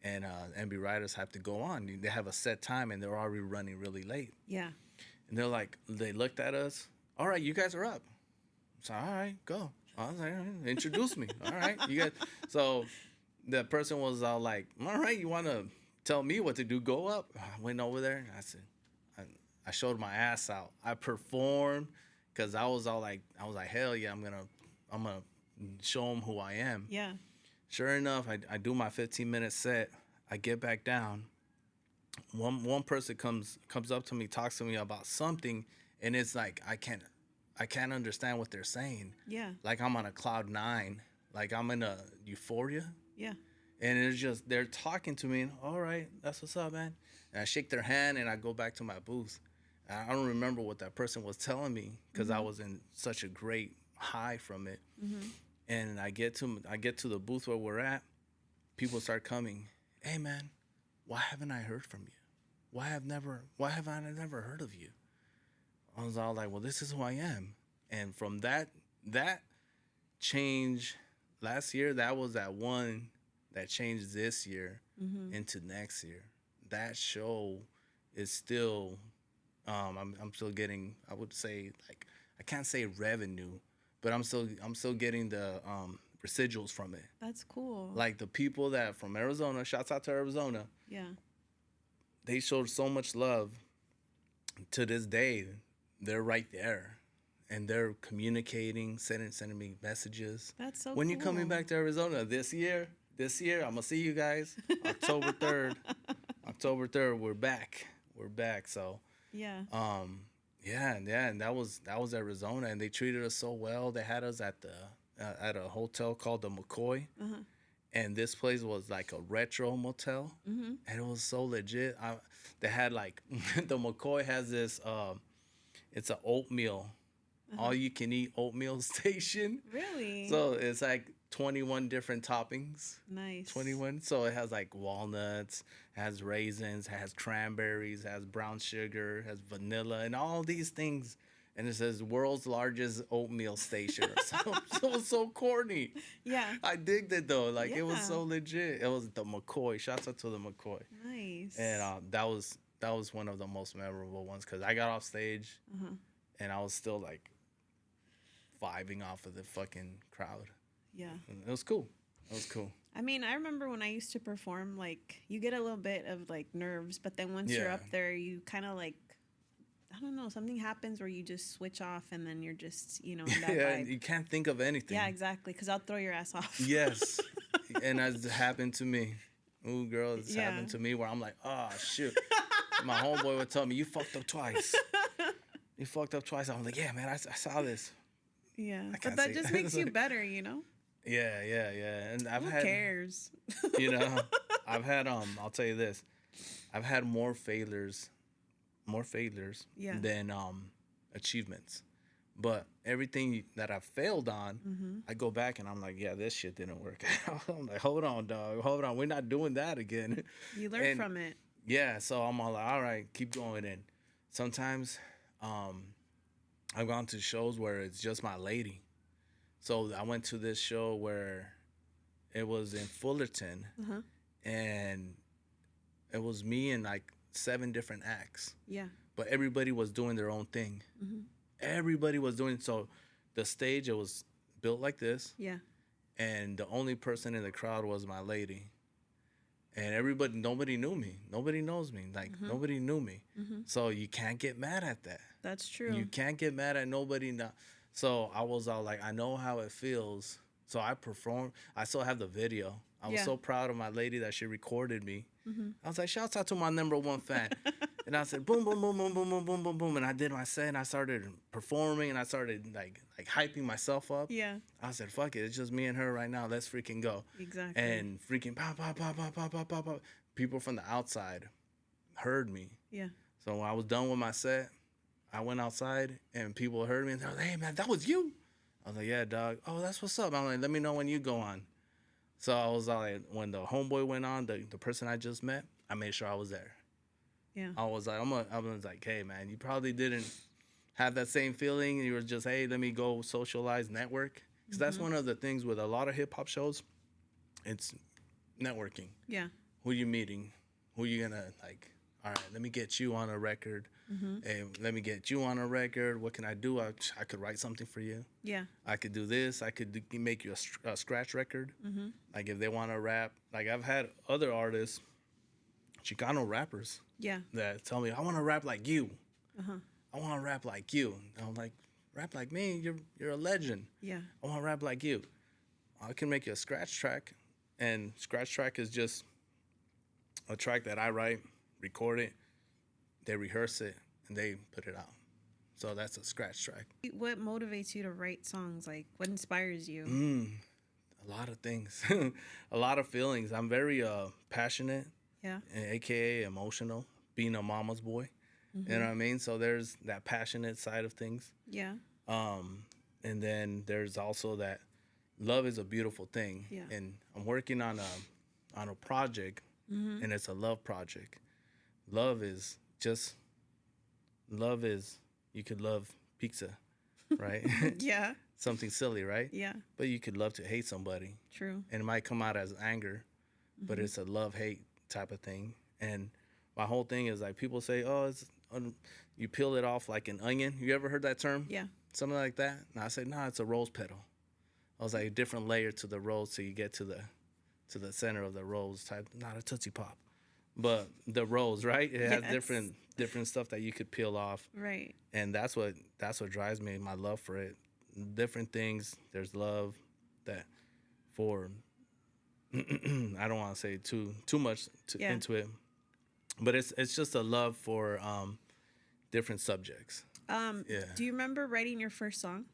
And MB Riders have to go on. They have a set time, and they're already running really late. Yeah. And they're like, they looked at us. All right, you guys are up. So, all right, go. I was like, introduce me. All right, you guys. So the person was all like, all right, you want to tell me what to do? Go up. I went over there, and I said, I showed my ass out. I performed because I was like, hell yeah, I'm gonna show them who I am. Yeah. Sure enough, I do my 15-minute set. I get back down. One person comes up to me, talks to me about something, and it's like I can't understand what they're saying. Yeah. Like I'm on a cloud 9, like I'm in a euphoria. Yeah. And it's just they're talking to me. And, all right, that's what's up, man. And I shake their hand and I go back to my booth. And I don't remember what that person was telling me because I was in such a great high from it. And I get to the booth where we're at. People start coming. Hey, man, why haven't I heard from you? Why have I never heard of you? I was all like, well, this is who I am. And from that change last year, that was that one that changed this year into next year. That show is still, I'm still getting, I would say, like, I can't say revenue, but I'm still getting the residuals from it. That's cool. Like the people that from Arizona, shouts out to Arizona. Yeah. They showed so much love. To this day, they're right there. And they're communicating, sending me messages. That's so when cool. you coming back to Arizona this year, I'm gonna see you guys. October 3rd. October 3rd, we're back. So yeah. And that was Arizona, and they treated us so well. They had us at a hotel called the McCoy. And this place was like a retro motel, and it was so legit. They had like the McCoy has this. It's an oatmeal, all you can eat oatmeal station. Really? So it's like 21 different toppings. Nice. 21. So it has like walnuts, has raisins, has cranberries, has brown sugar, has vanilla, and all these things. And it says world's largest oatmeal station. So corny. Yeah. I digged it though. Like it was so legit. It was the McCoy. Shouts out to the McCoy. Nice. And that was one of the most memorable ones because I got off stage and I was still like vibing off of the fucking crowd. Yeah. And it was cool. I mean, I remember when I used to perform, like you get a little bit of like nerves, but then once you're up there, you kind of like, I don't know, something happens where you just switch off and then you're just, in that vibe. You can't think of anything. Yeah, exactly, because I'll throw your ass off. Yes. And that's happened to me. Ooh, girl, it's happened to me where I'm like, oh, shoot. My homeboy would tell me, you fucked up twice. I'm like, yeah, man, I saw this. Yeah, but that just makes you better, Yeah. And Who cares? I've had, I'll tell you this. I've had more failures than achievements. But everything that I failed on, I go back and I'm like, yeah, this shit didn't work out. I'm like, hold on, dog. Hold on. We're not doing that again. You learn from it. Yeah. So I'm all like, all right, keep going. And sometimes I've gone to shows where it's just my lady. So I went to this show where it was in Fullerton. And it was me and like 7 different acts. Yeah. But everybody was doing their own thing. Everybody was doing so. The stage, it was built like this. Yeah. And the only person in the crowd was my lady. And nobody knew me. Nobody knows me. Like nobody knew me. So you can't get mad at that. That's true. You can't get mad at nobody. So I was all like, I know how it feels. So I performed. I still have the video. I was so proud of my lady that she recorded me. I was like, shouts out to my #1 fan. And I said, boom, boom, boom, boom, boom, boom, boom, boom, boom. And I did my set and I started performing and I started like hyping myself up. Yeah. I said, fuck it. It's just me and her right now. Let's freaking go. Exactly. And freaking pop, pop, pop, pop, pop, pop, pop, pop. People from the outside heard me. Yeah. So when I was done with my set, I went outside and people heard me and they're like, hey, man, that was you. I was like, yeah, dog. Oh, that's what's up. I'm like, let me know when you go on. So I was like, when the homeboy went on, the person I just met, I made sure I was there. Yeah. I was like, hey, man, you probably didn't have that same feeling. You were just, hey, let me go socialize, network. Because that's one of the things with a lot of hip hop shows. It's networking. Yeah. Who you meeting? Who you gonna like? All right, let me get you on a record. Hey, let me get you on a record. What can I do? I could write something for you. Yeah. I could do this. I could make you a scratch record. Like if they want to rap. Like I've had other artists, Chicano rappers. Yeah. That tell me, I want to rap like you. I want to rap like you. And I'm like, rap like me? You're a legend. Yeah. I want to rap like you. I can make you a scratch track. And scratch track is just a track that I write, record it, they rehearse it, and they put it out. So that's a scratch track. What motivates you to write songs? Like, what inspires you? A lot of things, a lot of feelings. I'm very passionate, Yeah. aka emotional, being a mama's boy. You know Mm-hmm. what I mean? So there's that passionate side of things. Yeah. Um, and then there's also that love is a beautiful thing. Yeah. And I'm working on a project, Mm-hmm. and it's a love project. Love is just love is you could love pizza, right? Yeah. Something silly, right? Yeah. But you could love to hate somebody, True. and it might come out as anger, but Mm-hmm. it's a love hate type of thing. And my whole thing is like people say, "Oh, you peel it off like an onion." You ever heard that term? Yeah. Something like that. And I said, "No, it's a rose petal." I was like a different layer to the rose, so you get to the center of the rose type, not a Tootsie Pop, but the rose, right? It has Yes. different stuff that you could peel off, Right. and that's what drives me, my love for it. Different things. There's love that for I don't want to say too much Yeah. into it, but it's just a love for different subjects. Yeah. Do you remember writing your first song?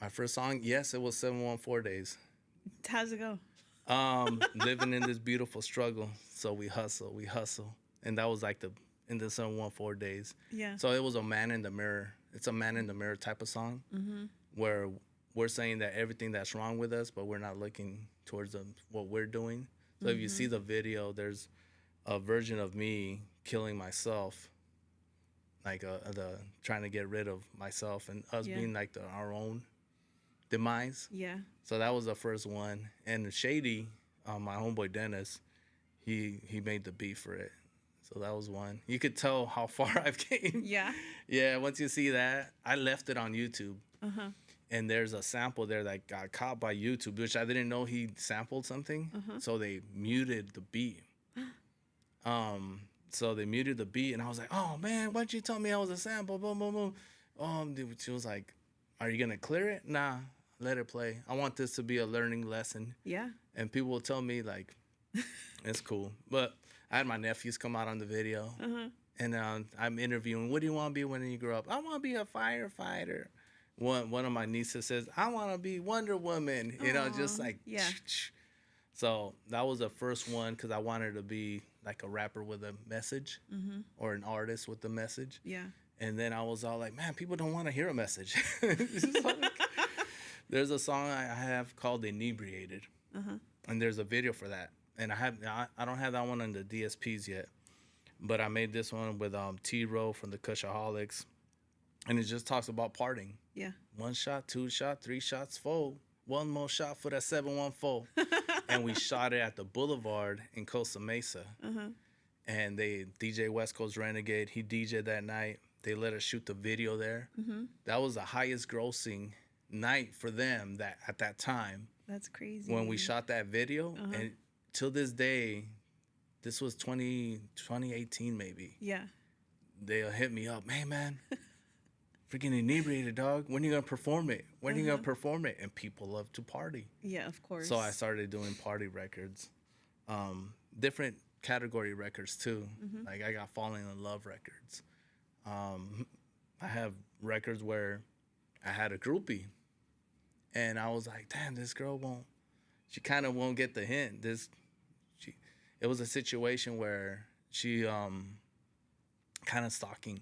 My first song, yes, it was 714 Days. How's it go? Living in this beautiful struggle. So we hustle. And that was like in the 714 Days. Yeah. So it was a man in the mirror. It's a man in the mirror type of song Mm-hmm. where we're saying that everything that's wrong with us, but we're not looking towards what we're doing. So if you see the video, there's a version of me killing myself, like the trying to get rid of myself and us Yeah. being like our own demise. Yeah. So that was the first one. And Shady, my homeboy Dennis, he made the beat for it. So that was one. You could tell how far I've came. Yeah. Yeah, once you see that, I left it on YouTube. Uh-huh. And there's a sample there that got caught by YouTube, which I didn't know he sampled something. Uh-huh. So they muted the beat. So they muted the beat, and I was like, "Oh man, why'd you tell me I was a sample?" Boom, boom, boom. Dude, she was like, "Are you gonna clear it?" Nah, let it play. I want this to be a learning lesson. Yeah. And people will tell me like, it's cool. But I had my nephews come out on the video, Uh-huh. and I'm interviewing. What do you want to be when you grow up? I want to be a firefighter. One of my nieces says, I want to be Wonder Woman. You know, just Aw, like yeah. So that was the first one because I wanted to be like a rapper with a message Mm-hmm. or an artist with a message. Yeah. And then I was all like, man, people don't want to hear a message. Like, there's a song I have called Inebriated. Uh-huh. And there's a video for that. And I don't have that one on the DSPs yet. But I made this one with T-Row from the Cushaholics. And it just talks about partying. Yeah. 1 shot, 2 shot, 3 shots, 4. One more shot for that 714. And we shot it at the Boulevard in Costa Mesa. Uh-huh. And they DJ West Coast Renegade. He DJ'd that night. They let us shoot the video there. Mm-hmm. That was the highest grossing night for them that at that time That's crazy. when we shot that video. Uh-huh. And till this day, this was 2018 maybe. Yeah. They'll hit me up, hey man, freaking Inebriated, dog. When are you gonna perform it? When are you gonna perform it? And people love to party. Yeah, of course. So I started doing party records. Different category records too. Mm-hmm. Like I got Falling in Love records. I have records where I had a groupie. And I was like, damn, this girl she kind of won't get the hint. It was a situation where she kind of stalking.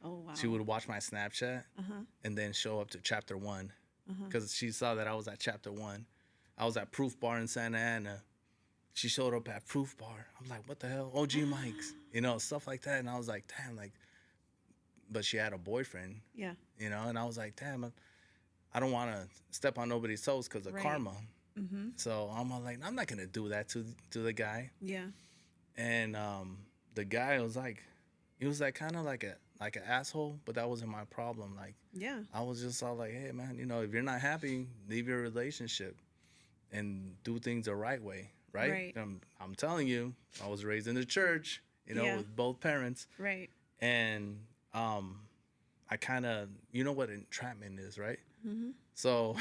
Oh, wow. She would watch my Snapchat Uh-huh. and then show up to chapter 1 Uh-huh. because she saw that I was at chapter 1. I was at Proof Bar in Santa Ana. She showed up at Proof Bar. I'm like, what the hell? OG Mike's, stuff like that. And I was like, damn, but she had a boyfriend, Yeah. and I was like, damn, I don't want to step on nobody's toes because of Right. karma. Mm-hmm. So I'm all like, I'm not going to do that to the guy. Yeah. And the guy was like, he was like kind of like an asshole, but that wasn't my problem. Like, Yeah. I was just all like, hey man, if you're not happy, leave your relationship and do things the right way, right? Right. I'm telling you, I was raised in the church, Yeah. with both parents, Right. and I kind of, what entrapment is, right? Mm-hmm. So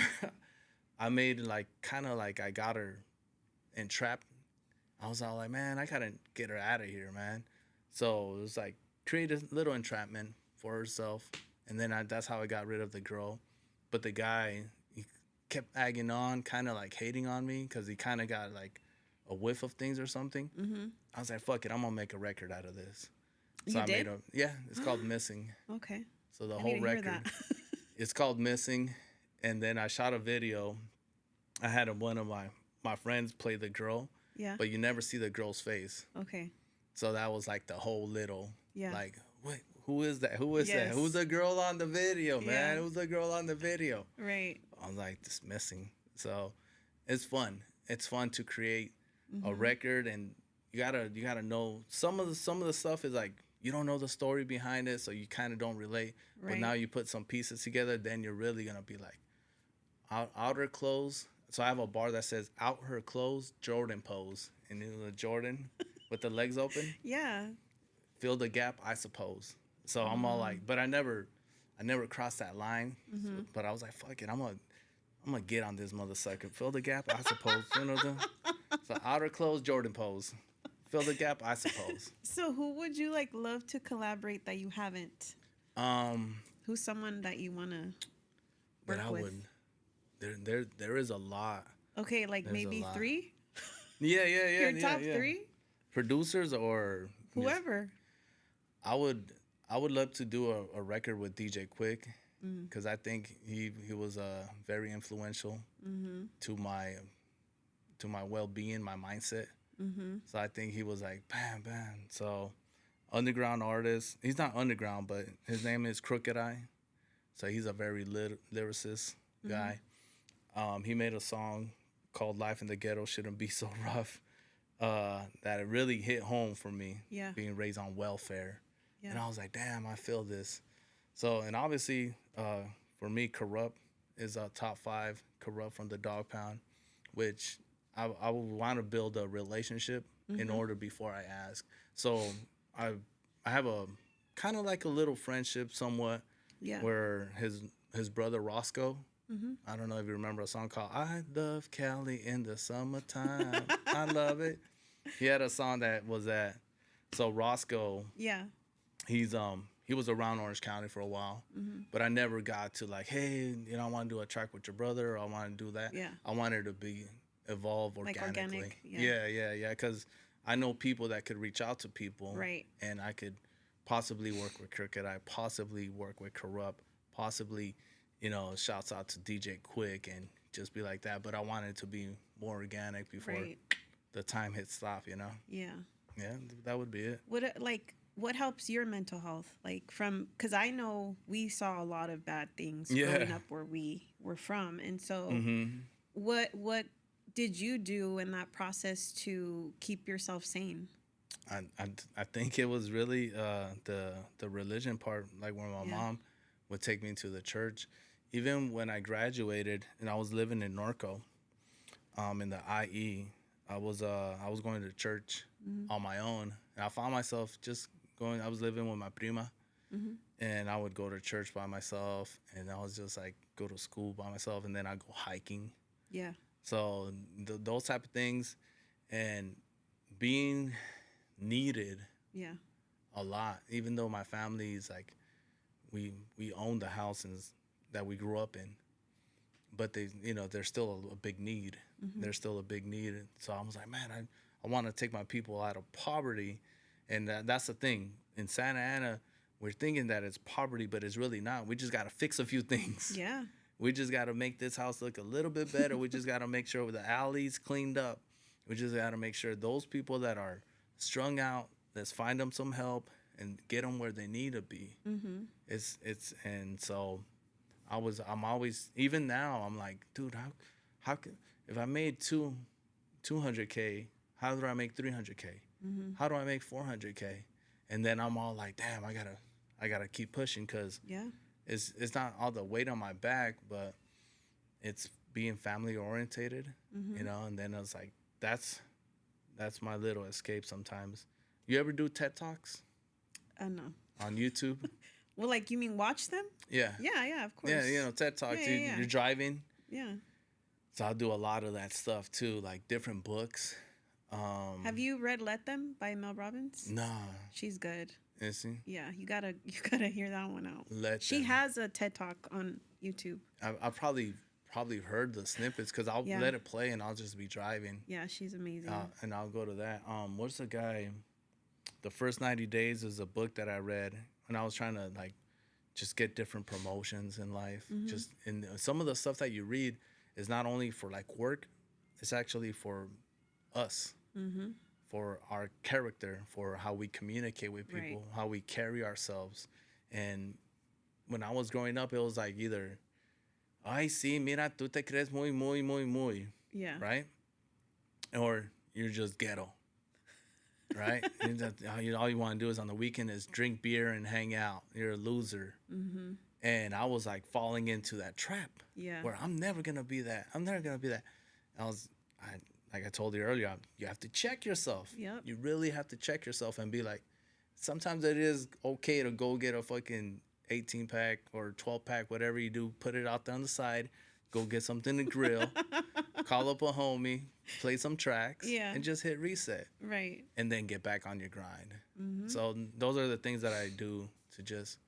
I made kind of like I got her entrapped. I was all like, man, I gotta get her out of here, man. So it was like create a little entrapment for herself, and then that's how I got rid of the girl. But the guy, he kept agging on, kind of like hating on me because he kind of got like a whiff of things or something. I was like, fuck it, I'm gonna make a record out of this. So You I did? made it's called Missing. Okay. So the I whole need to hear record, that. it's called Missing. And then I shot a video. I had one of my friends play the girl, Yeah. but you never see the girl's face. Okay. So that was like the whole little, Yeah. like, wait, who is that? Who is that? Yes. Who's the girl on the video, man? Yeah. Who's the girl on the video? Right. I was like, just Missing. So it's fun. It's fun to create a record, and you gotta know some of the stuff is like you don't know the story behind it, so you kind of don't relate. Right. But now you put some pieces together, then you're really gonna be like, out her clothes. So I have a bar that says "Out her clothes, Jordan pose," and it was a Jordan with the legs open. Yeah. Fill the gap, I suppose. So I'm all like, but I never crossed that line. So, but I was like, fuck it, I'm gonna get on this mother sucker. Fill the gap, I suppose. So outer clothes, Jordan pose. Fill the gap, I suppose. So who would you like love to collaborate that you haven't? Who's someone that you wanna work that I with? would. There is a lot. Okay, like There's maybe a lot. 3. Yeah. Your top 3, Producers or whoever. I would love to do a record with DJ Quick because I think he was very influential to my well-being, my mindset. So I think he was like bam bam. So underground artist. He's not underground, but his name is Crooked Eye. So he's a very lyricist guy. He made a song called "Life in the Ghetto Shouldn't Be So Rough." That it really hit home for me. Yeah. Being raised on welfare. Yeah. And I was like, damn, I feel this. So, and obviously, for me, Corrupt is a top 5. Corrupt from the Dog Pound, which I would want to build a relationship in order before I ask. So I have a kind of like a little friendship somewhat. Yeah. Where his brother Roscoe, I don't know if you remember a song called "I Love Cali in the Summertime." I love it. He had a song that was that. So Roscoe, Yeah. he was around Orange County for a while, but I never got to like, hey, I want to do a track with your brother, or I want to do that. Yeah. I wanted to evolve Like organically. organic, yeah. Yeah. Because I know people that could reach out to people, Right. And I could possibly work with Crooked Eye, possibly work with Corrupt, possibly, shouts out to DJ Quick and just be like that. But I wanted it to be more organic before Right. the time hit stop. Yeah. Yeah, that would be it. What helps your mental health? Like because I know we saw a lot of bad things Yeah. growing up where we were from, and so Mm-hmm. what did you do in that process to keep yourself sane? I think it was really the religion part, like when my mom would take me to the church. Even when I graduated and I was living in Norco, in the IE, I was going to church on my own, and I found myself just going. I was living with my prima, and I would go to church by myself, and I was just like go to school by myself, and then I go hiking. Yeah. So those type of things, and being needed Yeah. a lot. Even though my family is like, we own the houses that we grew up in, but there's still a big need. There's still a big need. And so I was like, man, I want to take my people out of poverty, and that's the thing. In Santa Ana, we're thinking that it's poverty, but it's really not. We just got to fix a few things. Yeah. We just got to make this house look a little bit better. We just got to make sure the alley's cleaned up. We just got to make sure those people that are strung out, let's find them some help and get them where they need to be. And so I'm always, even now, I'm like, dude, how can, if I made 200K, how do I make 300K? How do I make 400K? And then I'm all like, damn, I gotta keep pushing, because Yeah. it's not all the weight on my back, but it's being family orientated, and then I was like, that's my little escape sometimes. You ever do TED Talks No. on YouTube? Well, like, you mean watch them? Yeah. Yeah, of course. Yeah, TED Talks. Yeah. You're driving. Yeah. So I'll do a lot of that stuff too, like different books. Have you read Let Them by Mel Robbins? Nah. She's good. Is she? Yeah, you gotta hear that one out. Let She Them. has a TED Talk on YouTube. I probably probably heard the snippets because I'll let it play and I'll just be driving. Yeah, she's amazing. And I'll go to that. What's the guy? The First 90 Days is a book that I read when I was trying to like just get different promotions in life. Just and some of the stuff that you read is not only for like work, it's actually for us, for our character, for how we communicate with people, how we carry ourselves. And when I was growing up, it was like either, ay, sí, mira, tú te crees muy, muy, muy, muy. Yeah. Right? Or you're just ghetto. Right? All you want to do is on the weekend is drink beer and hang out. You're a loser. And I was like falling into that trap. Yeah. Where I'm never going to be that. I'm never going to be that. Like I told you earlier, you have to check yourself. Yep. You really have to check yourself and be like, sometimes it is okay to go get a fucking 18-pack or 12-pack, whatever you do. Put it out there on the side. Go get something to grill. Call up a homie. Play some tracks. Yeah. And just hit reset. Right. And then get back on your grind. So those are the things that I do to just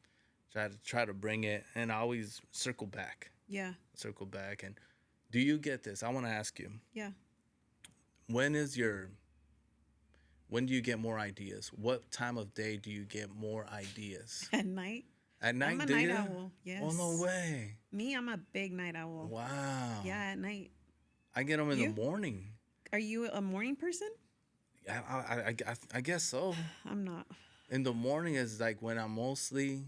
try to bring it. And I always circle back. Yeah. Circle back. And do you get this? I want to ask you. Yeah. When do you get more ideas? What time of day do you get more ideas? At night. At night, I'm a night owl. Yes. Oh, no way. Me, I'm a big night owl. Wow. Yeah, at night. I get them in the morning. Are you a morning person? I guess so. I'm not. In the morning is like when I'm mostly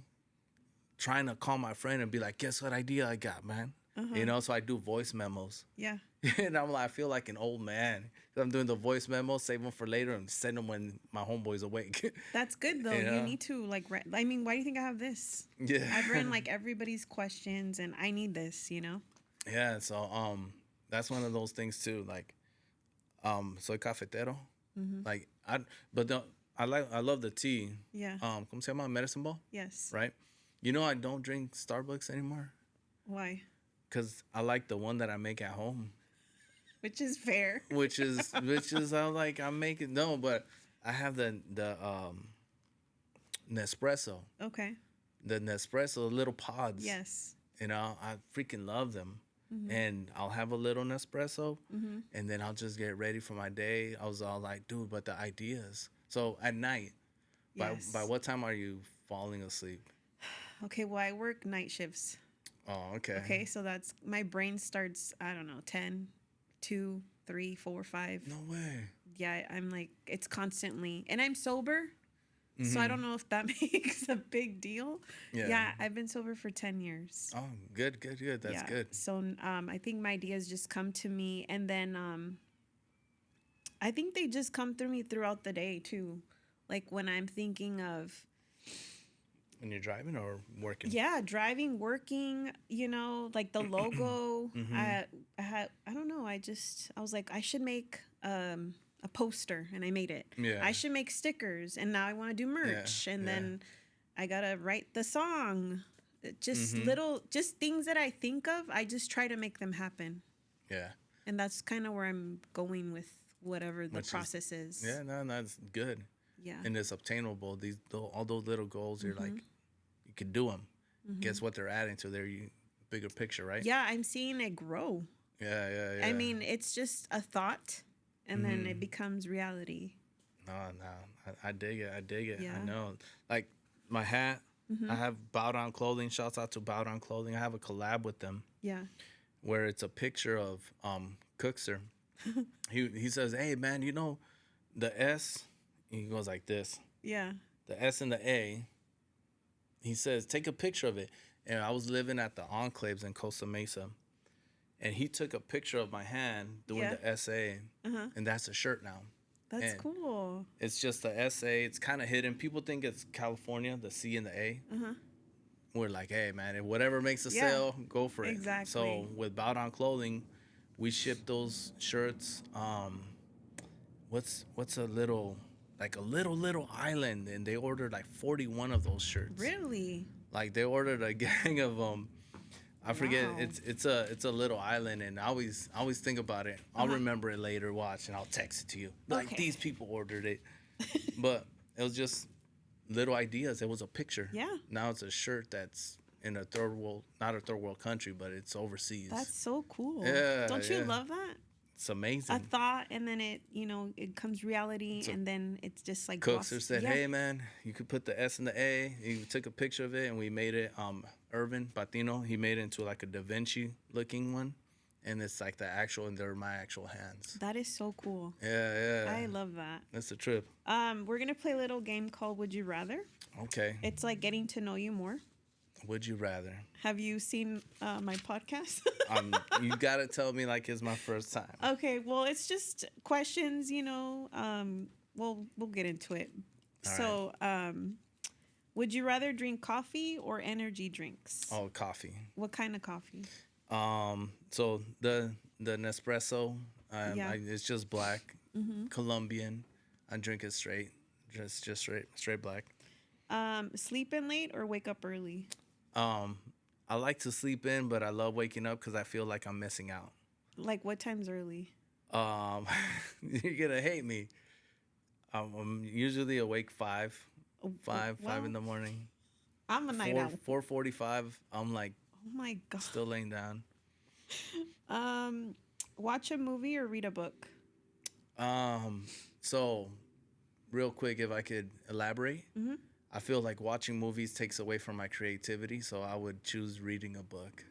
trying to call my friend and be like, guess what idea I got, man? You know, so I do voice memos. Yeah. And I'm like, I feel like an old man. I'm doing the voice memos, save them for later, and send them when my homeboy's awake. That's good, though. You need to, like, I mean, why do you think I have this? Yeah. I've written, like, everybody's questions, and I need this, you know? Yeah, so that's one of those things, too. Like, soy cafetero. Like, I love the tea. Yeah. ¿Cómo se llama? Medicine ball? Yes. Right? You know I don't drink Starbucks anymore. Why? Because I like the one that I make at home. Which is fair. which is I'm making but I have the Nespresso. Okay. The Nespresso little pods. Yes. You know, I freaking love them. And I'll have a little Nespresso and then I'll just get ready for my day. I was all like, dude, but the ideas. So at night, by what time are you falling asleep? Okay, well, I work night shifts. Oh, okay. Okay, so that's my brain starts, I don't know, 10, 2, 3, 4, 5. No way. Yeah, I'm like, it's constantly, and I'm sober. So I don't know if that makes a big deal. Yeah, I've been sober for 10 years. Oh, good. That's good. So I think my ideas just come to me, and then I think they just come through me throughout the day too. Like when I'm thinking of. When you're driving or working? Yeah, driving, working, you know, like the logo. I don't know. I was like, I should make a poster, and I made it. Yeah. I should make stickers, and now I want to do merch. And then I got to write the song. Just just things that I think of, I just try to make them happen. Yeah. And that's kind of where I'm going with whatever the process is. Yeah, no, that's good. Yeah. And it's obtainable. All those little goals, you're like, you can do them. Guess what they're adding to their bigger picture, right? Yeah, I'm seeing it grow. Yeah. I mean, it's just a thought, and then it becomes reality. No, I dig it. Yeah. I know. Like my hat, I have Bow Down Clothing. Shouts out to Bow Down Clothing. I have a collab with them. Yeah. Where it's a picture of Cookster. He says, hey man, you know the S. He goes like this. Yeah. The S and the A. He says, take a picture of it. And I was living at the Enclaves in Costa Mesa. And he took a picture of my hand doing the SA. And that's a shirt now. That's cool. It's just the SA. It's kind of hidden. People think it's California, the C and the A. We're like, hey, man, if whatever makes a sale, go for it. Exactly. So with Bow Down Clothing, we ship those shirts. What's a little island, and they ordered like 41 of those shirts. Really? Like they ordered a gang of them. I forget. It's a little island, and I always think about it. I'll remember it later. Watch, and I'll text it to you. Like these people ordered it, but it was just little ideas. It was a picture. Yeah. Now it's a shirt that's in a third world, not a third world country, but it's overseas. That's so cool. Yeah, Don't you love that? It's A amazing. thought, and then it comes reality, So and then it's just like Cookster said, yeah. "Hey man, you could put the S and the A." He took a picture of it, and we made it. Irvin Patino, he made it into like a Da Vinci looking one, and it's like the actual, and they're my actual hands. That is so cool. Yeah, yeah. I love that. That's a trip. We're gonna play a little game called Would You Rather. Okay. It's like getting to know you more. Would you rather? Have you seen my podcast? You gotta tell me like it's my first time. Okay, well, it's just questions, we'll get into it. All So, would you rather drink coffee or energy drinks? Oh, coffee. What kind of coffee? So the Nespresso, Yeah. it's just black, Colombian. I drink it straight, just straight black. Sleep in late or wake up early? I like to sleep in, but I love waking up because I feel like I'm missing out. Like what time's early? You're gonna hate me. I'm usually awake five in the morning. I'm a night owl. 4:45. I'm like, Oh my god. still laying down. Watch a movie or read a book? So real quick, if I could elaborate, I feel like watching movies takes away from my creativity, so I would choose reading a book.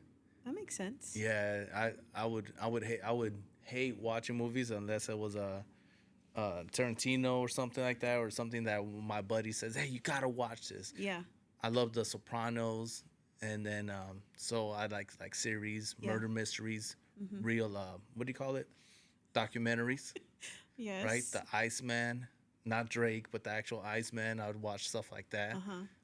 That makes sense. Yeah, I would hate watching movies unless it was a Tarantino or something like that, or something that my buddy says, "Hey, you gotta watch this." Yeah. I love The Sopranos, and then so I like series, murder mysteries, real what do you call it? Documentaries, Yes. right? The Iceman, not Drake, but the actual Iceman. I would watch stuff like that.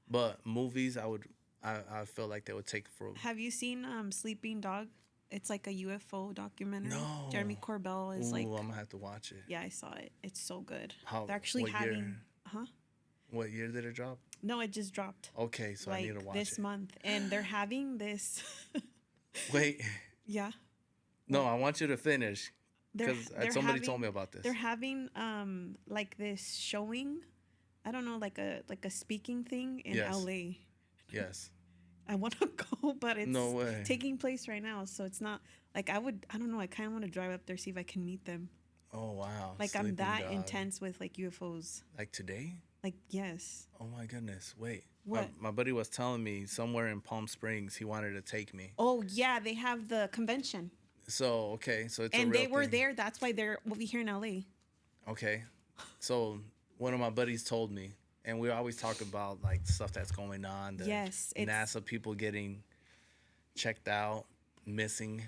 But movies, I feel like they would take for. Have you seen Sleeping Dog? It's like a UFO documentary. No. Jeremy Corbell is Ooh, like. I'm gonna have to watch it. Yeah, I saw it. It's so good. How? They're actually what having. year? Huh? What year did it drop? No, it just dropped. Okay, so I need to watch this it. month, and they're having this. Wait, Yeah. no, I want you to finish They're, because they're somebody having- told me about this. They're having like this showing. I don't know, like a speaking thing in Yes. LA. Yes. I want to go, but it's No way. taking place right now, so it's not like I don't know. I kind of want to drive up there, see if I can meet them. Oh wow. Like I'm Sleeping that Dog. intense with like UFOs. Like today? Like yes. Oh my goodness. Wait. What? My buddy was telling me somewhere in Palm Springs he wanted to take me. Oh yeah, they have the convention, So okay, so it's a and real they were thing. there. That's why they're over here in LA. Okay. So one of my buddies told me, and we always talk about like stuff that's going on. The Yes, it's- NASA people getting checked out, missing,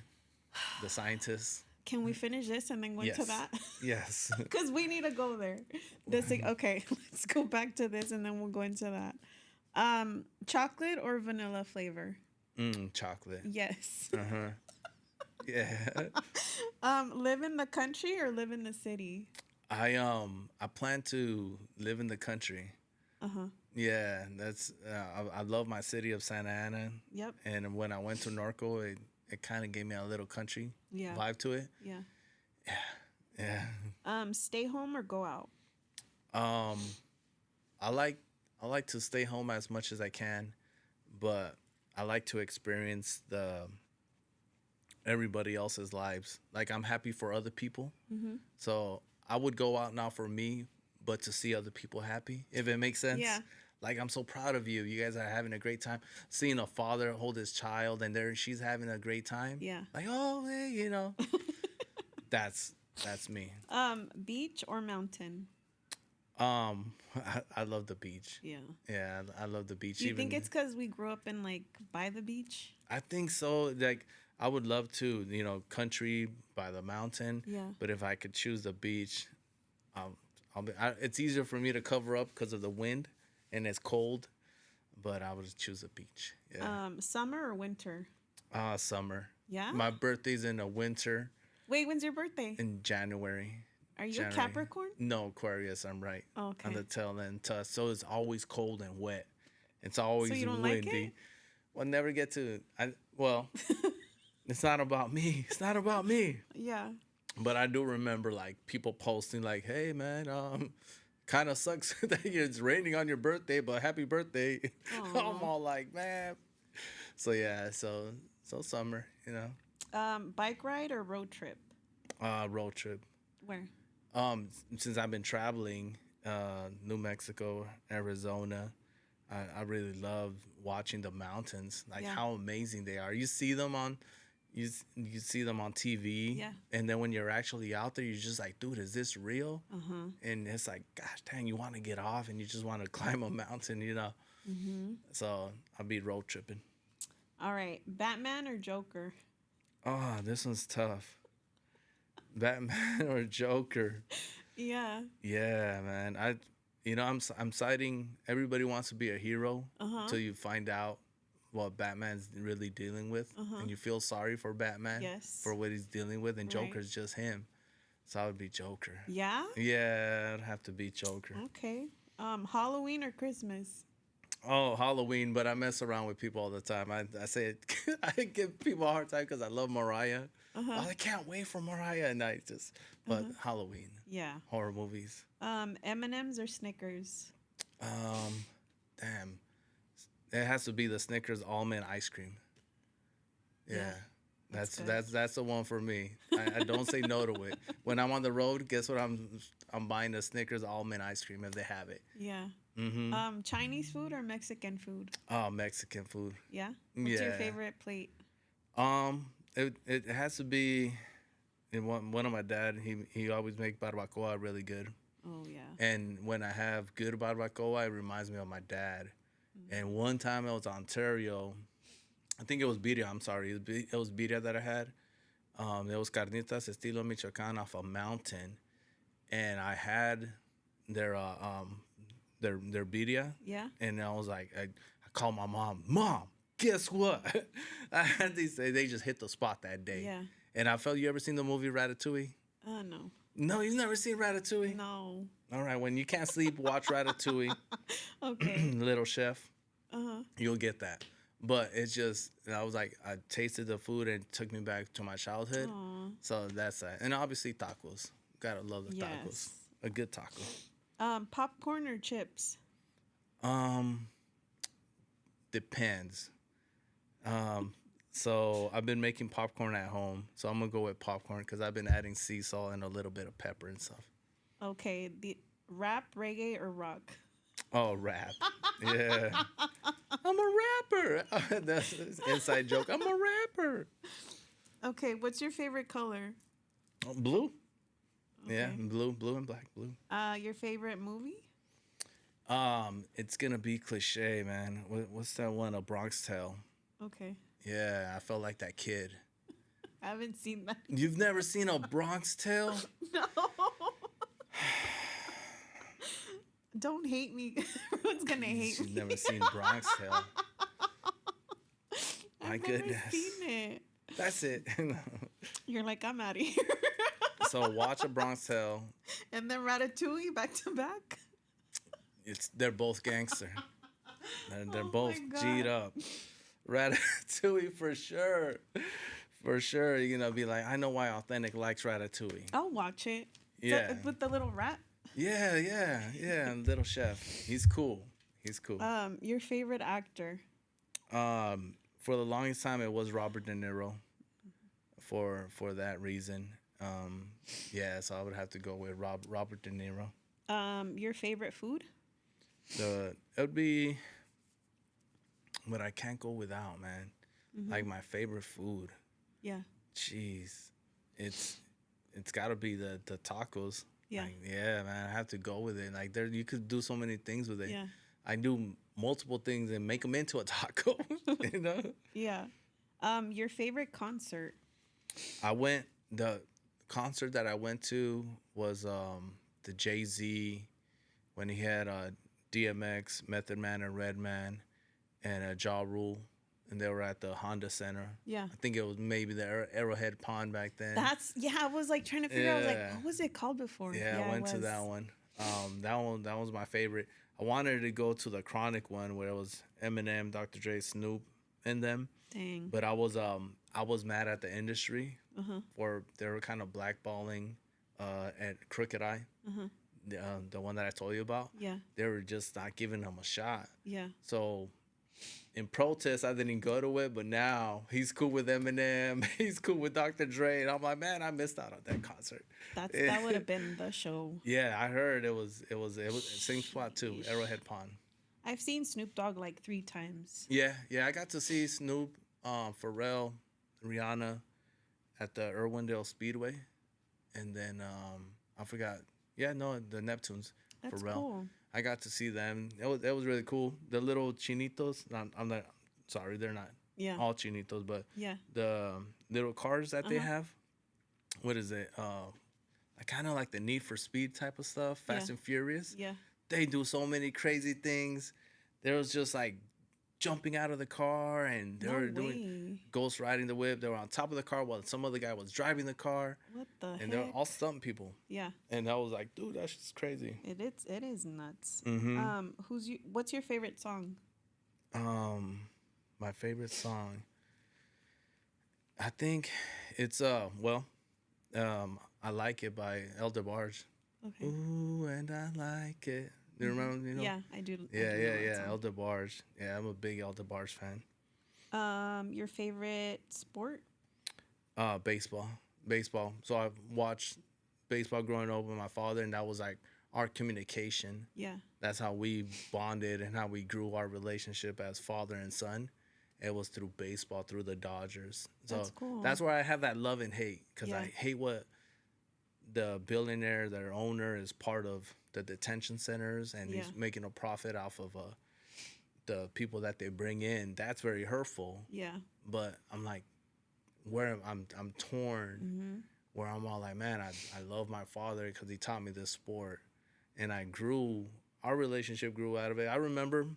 the scientists. Can we finish this and then go into Yes. that? Yes. Because we need to go there. Okay, let's go back to this and then we'll go into that. Chocolate or vanilla flavor? Chocolate. Yes. Uh-huh. Yeah. Live in the country or live in the city? I plan to live in the country. Uh-huh. Yeah, that's I love my city of Santa Ana. Yep. And when I went to Norco, it kind of gave me a little country Yeah. vibe to it. Yeah. Yeah. Stay home or go out? I like to stay home as much as I can, but I like to experience everybody else's lives. Like I'm happy for other people. So I would go out now for me, but to see other people happy, if it makes sense. Yeah. Like I'm so proud of you. You guys are having a great time. Seeing a father hold his child and she's having a great time. Yeah. Like, oh, hey, that's me. Beach or mountain? I love the beach. Yeah. Yeah, I love the beach. Do you think it's because we grew up in like by the beach? I think so. Like I would love to, country by the mountain. Yeah. But if I could choose the beach, it's easier for me to cover up because of the wind and it's cold. But I would choose the beach. Yeah. Summer or winter? Summer. Yeah. My birthday's in the winter Wait, when's your birthday? in January. Are you January. a Capricorn? No, Aquarius. I'm right. Okay. On the tail end, so it's always cold and wet. It's always So you don't windy. like it? Well, never get to. It's not about me. It's not about me. Yeah. But I do remember like people posting like, "Hey man, kind of sucks that it's raining on your birthday, but happy birthday." I'm all like, man. So yeah, so summer, you know, Bike ride or road trip? road trip. Where? Since I've been traveling, New Mexico, Arizona, I really love watching the mountains, like Yeah. how amazing they are. You see them on, you see them on TV, Yeah. and then when you're actually out there, you're just like, dude, is this real? Uh-huh. And it's like, gosh, dang, you want to get off and you just want to climb a mountain, you know. Mm-hmm. So I'll be road tripping. All right. Batman or Joker? Oh, this one's tough. Batman or Joker? Yeah. Yeah, man. I'm citing. Everybody wants to be a hero Uh-huh. until you find out what Batman's really dealing with, Uh-huh. and you feel sorry for Batman Yes. for what he's dealing with, and Right. Joker's just him. So I would be Joker. Yeah? Yeah, I'd have to be Joker. Okay. Halloween or Christmas? Oh, Halloween, but I mess around with people all the time. I say it, I give people a hard time because I love Mariah. Uh-huh. Oh, I can't wait for Mariah, and but Halloween, Yeah. horror movies. M&M's or Snickers? Damn, it has to be the Snickers almond ice cream. Yeah. that's That's the one for me. I don't say no to it. When I'm on the road, guess what? I'm buying the Snickers almond ice cream if they have it. Yeah. Mm-hmm. Chinese food or Mexican food? Oh, Mexican food. Yeah. What's your Yeah. favorite plate? It has to be. One of my dad. He always make barbacoa really good. Oh yeah. And when I have good barbacoa, it reminds me of my dad. And one time I was in Ontario. I think it was birria. I'm sorry. It was birria that I had. It was carnitas estilo Michoacan off a mountain, and I had their birria, Yeah. and I was like, I called my mom. Mom, guess what? They just hit the spot that day. Yeah. And I felt. You ever seen the movie Ratatouille? No. No, you've never seen Ratatouille. No. All right, when you can't sleep, watch Ratatouille. Okay. Little Chef. Uh-huh. You'll get that. But it's just, I was like, I tasted the food and it took me back to my childhood. Aw. So that's that. And obviously tacos. Gotta love the tacos. Yes. A good taco. Popcorn or chips? Depends. So I've been making popcorn at home. So I'm gonna go with popcorn because I've been adding sea salt and a little bit of pepper and stuff. Okay. The rap, reggae, or rock? Oh, rap. Yeah. I'm a rapper. That's an inside joke. I'm a rapper. Okay. What's your favorite color? Oh, blue. Okay. Yeah, blue and black. Blue. Your favorite movie? It's gonna be cliche, man. What's that one? A Bronx Tale. Okay. Yeah, I felt like that kid. I haven't seen that. You've never seen a Bronx Tale? No. Don't hate me. Everyone's gonna hate You've me. never seen Bronx Tale. My I've goodness. never seen it. That's it. You're like, I'm out of here. So watch a Bronx Tale. And then Ratatouille back to back. They're both gangster. They're Oh both my God. G'd up. Ratatouille for sure. For sure. You're gonna be like, I know why Authentic likes Ratatouille. I'll watch it. Yeah. With the little rat. Yeah. And Little Chef. He's cool. Your favorite actor? For the longest time, it was Robert De Niro. For that reason, yeah. So I would have to go with Robert De Niro. Your favorite food? It would be, but I can't go without, man. Like my favorite food. Yeah. Jeez, it's got to be the tacos. Yeah. Like, yeah, man. I have to go with it. Like you could do so many things with it. Yeah. I do multiple things and make them into a taco. You know. Yeah. Your favorite concert? The concert that I went to was the Jay-Z when he had DMX, Method Man, and Redman, and Ja Rule, and they were at the Honda Center. Yeah. I think it was maybe the Arrowhead Pond back then. I was like trying to figure out, like, Yeah. what was it called before? Yeah, I went to that one. That was my favorite. I wanted to go to the Chronic one where it was Eminem, Dr. Dre, Snoop, and them. Dang. But I was mad at the industry for they were kind of blackballing at Crooked Eye, the one that I told you about. Yeah. They were just not giving him a shot. Yeah. So in protest, I didn't go to it, but now he's cool with Eminem. He's cool with Dr. Dre, and I'm like, man, I missed out on that concert. That would have been the show. Yeah, I heard it was same spot too, Arrowhead Pond. I've seen Snoop Dogg like 3 times. Yeah, I got to see Snoop, Pharrell, Rihanna at the Irwindale Speedway, and then I forgot. Yeah, no, the Neptunes. That's Pharrell. cool. I got to see them. It was really cool. The little chinitos. I'm not sorry, they're not all chinitos, but the little cars that they have. What is it? I kind of like the Need for Speed type of stuff, Fast and Furious. Yeah. They do so many crazy things. There was just like jumping out of the car, and they were doing ghost riding the whip. They were on top of the car while some other guy was driving the car. What the heck? And they're all stunt people. Yeah. And I was like, dude, that's just crazy. It is nuts. Mm-hmm. What's your favorite song? My favorite song, I think it's I Like It by Elder Barge. Okay. Ooh, and I like it. Do you remember? You know? Yeah, I do. Yeah. Elder Barge. Yeah, I'm a big Elder Barge fan. Your favorite sport? Baseball. So I've watched baseball growing up with my father, and that was like our communication. Yeah. That's how we bonded and how we grew our relationship as father and son. It was through baseball, through the Dodgers. So that's cool. That's where I have that love and hate, because I hate what the billionaire, their owner, is part of the detention centers, and he's making a profit off of the people that they bring in. That's very hurtful. Yeah. But I'm like, I'm torn, where I'm all like, man, I love my father because he taught me this sport, and our relationship grew out of it. I remember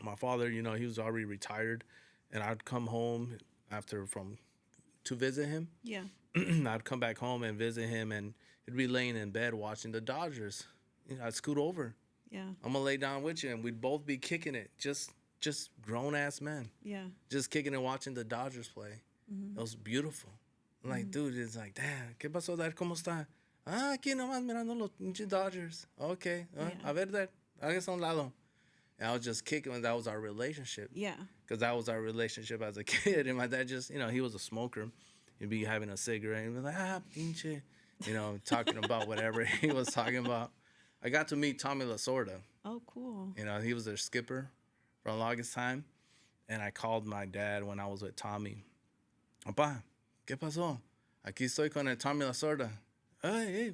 my father, he was already retired, and I'd come home to visit him. Yeah. I'd come back home and visit him, and he'd be laying in bed watching the Dodgers. I'd scoot over. Yeah. I'm gonna lay down with you, and we'd both be kicking it, just grown ass men. Yeah. Just kicking and watching the Dodgers play. It was beautiful. I'm like, dude, it's like, damn, ¿qué pasó, Dad? ¿Cómo está? Aquí nomás mirando los pinches Dodgers. Okay. A ver, Dad, hágase a un lado. And I was just kicking, and that was our relationship. Yeah. Because that was our relationship as a kid. And my dad just, he was a smoker. He'd be having a cigarette and be like, pinche, talking about whatever he was talking about. I got to meet Tommy Lasorda. Oh, cool. He was their skipper for the longest time. And I called my dad when I was with Tommy. Papá, ¿qué pasó? Aquí estoy con el Tommy Lasorda. Hey.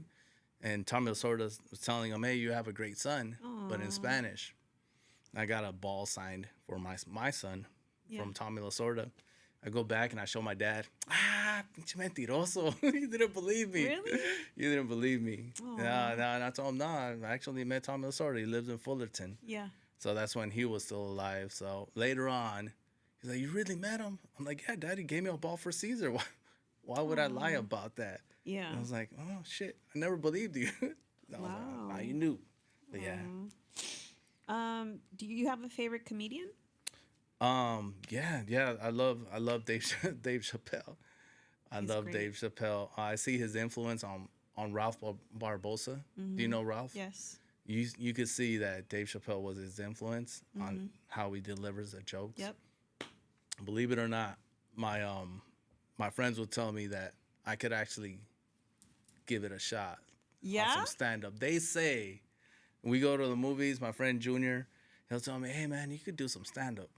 And Tommy Lasorda was telling him, hey, you have a great son, but in Spanish. I got a ball signed for my son from Tommy Lasorda. I go back and I show my dad. Pinche mentiroso. He didn't believe me. Really? He didn't believe me. No, and I told him, no, I actually met Tommy Lasorda. He lives in Fullerton. Yeah. So that's when he was still alive. So later on, he's like, you really met him? I'm like, yeah, Daddy gave me a ball for Caesar. Why would I lie about that? Yeah. And I was like, oh, shit. I never believed you. I was like, nah, you knew. But yeah. Do you have a favorite comedian? Yeah. I love Dave Chappelle. I love Dave Chappelle. I see his influence on Ralph Barbosa. Do you know Ralph? Yes. You could see that Dave Chappelle was his influence on how he delivers the jokes. Yep. Believe it or not, my friends would tell me that I could actually give it a shot. Yeah. On some stand up. They say, we go to the movies, my friend Junior, he'll tell me, hey man, you could do some stand up.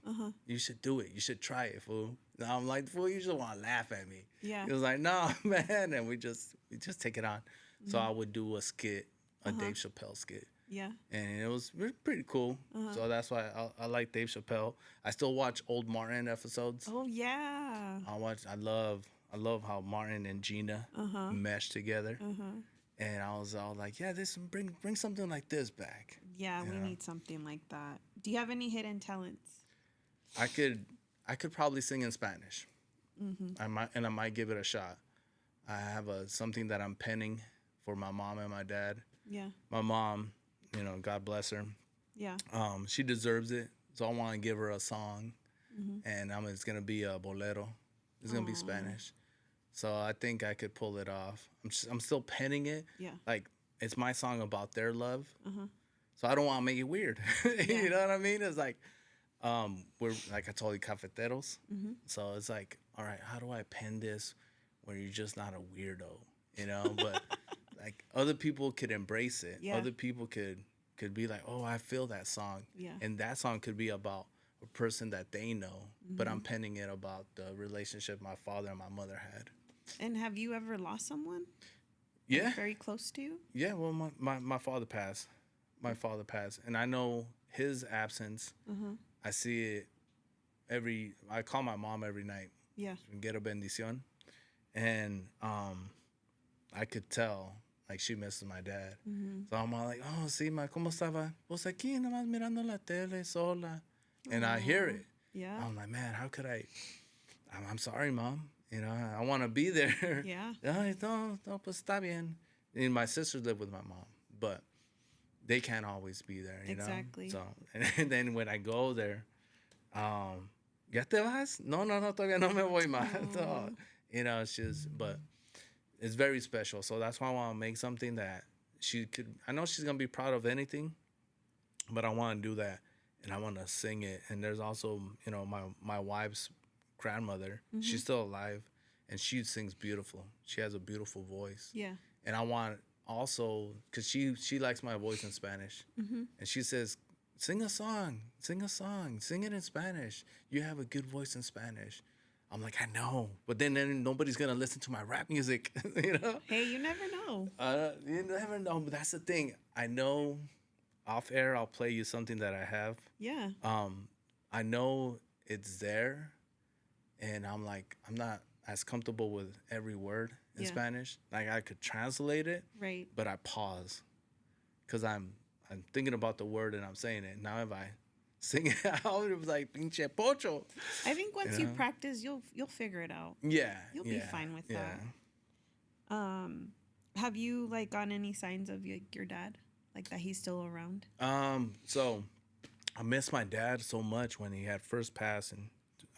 You should do it. You should try it, fool. And I'm like, fool, you just want to laugh at me. Yeah. He was like, no, man. And we just take it on. So I would do a skit, a Dave Chappelle skit. Yeah. And it was pretty cool. So that's why I like Dave Chappelle. I still watch old Martin episodes. Oh yeah. I love how Martin and Gina mesh together. And I was all like, yeah, bring something like this back. Yeah, we need something like that. Do you have any hidden talents? I could probably sing in Spanish. I might give it a shot. I have something that I'm penning for my mom and my dad. Yeah. My mom, God bless her. Yeah. She deserves it. So I want to give her a song, and it's gonna be a bolero. It's gonna be Spanish. So I think I could pull it off. I'm still penning it. Yeah. Like, it's my song about their love. So I don't want to make it weird. You know what I mean? It's like, We're like I told you, cafeteros. Mm-hmm. So it's like, all right, how do I pen this where you're just not a weirdo, you know? But like other people could embrace it. Yeah. Other people could be like, oh, I feel that song, Yeah. and that song could be about a person that they know, but Mm-hmm. I'm penning it about the relationship my father and my mother had. And have you ever lost someone? Yeah, Like very close to you? yeah. Well, my father passed. My father passed, and I know his absence. Uh-huh. I see it I call my mom every night Yeah. and get a bendición, and I could tell like she misses my dad. Mm-hmm. So I'm all like, oh, sí, ma, ¿cómo estaba? Pues aquí nada más mirando la tele sola, and I hear it. Yeah. I'm like, man, how could I'm sorry, mom. You know, I want to be there. Yeah. Ay, no, pues está bien. And my sisters live with my mom, but they can't always be there, you know? Exactly. So, and then when I go there, ¿ya te vas? No, todavía no me voy, ma. So, you know, but it's very special. So that's why I want to make something that I know she's going to be proud of anything, but I want to do that and I want to sing it. And there's also, you know, my wife's grandmother, Mm-hmm. she's still alive and she sings beautiful. She has a beautiful voice. Yeah. And I want also, because she likes my voice in Spanish. Mm-hmm. And she says, sing a song, sing it in Spanish. You have a good voice in Spanish. I'm like, I know, but then nobody's gonna listen to my rap music, you know. Hey, you never know. You never know, but that's the thing. I know, off air, I'll play you something that I have. Yeah. I know it's there, and I'm like, I'm not as comfortable with every word in Spanish. Like I could translate it, Right. but I pause, cause I'm thinking about the word and I'm saying it. Now if I sing it out, it was like pinche pocho. I think once You you know? practice, you'll figure it out. Yeah, You'll be fine with that. Have you like gotten any signs of your dad, like that he's still around? So I miss my dad so much when he had first passed, and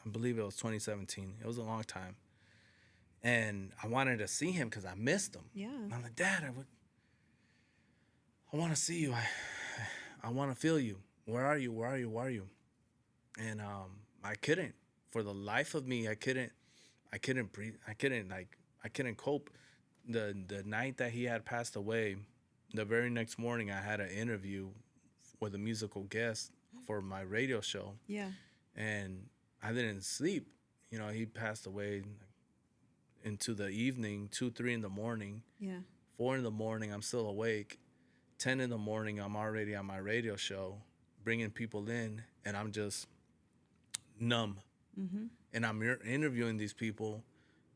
I believe it was 2017. It was a long time, and I wanted to see him because I missed him. Yeah. And I'm like, Dad, I want to see you. I want to feel you. Where are you? Where are you? Where are you? And I couldn't. For the life of me, I couldn't breathe. I couldn't cope. The night that he had passed away, the very next morning, I had an interview with a musical guest for my radio show, Yeah. and I didn't sleep. You know, he passed away into the evening, 2, 3 in the morning. Yeah. 4 in the morning, I'm still awake. 10 in the morning, I'm already on my radio show, bringing people in, and I'm just numb. Mm-hmm. And I'm interviewing these people,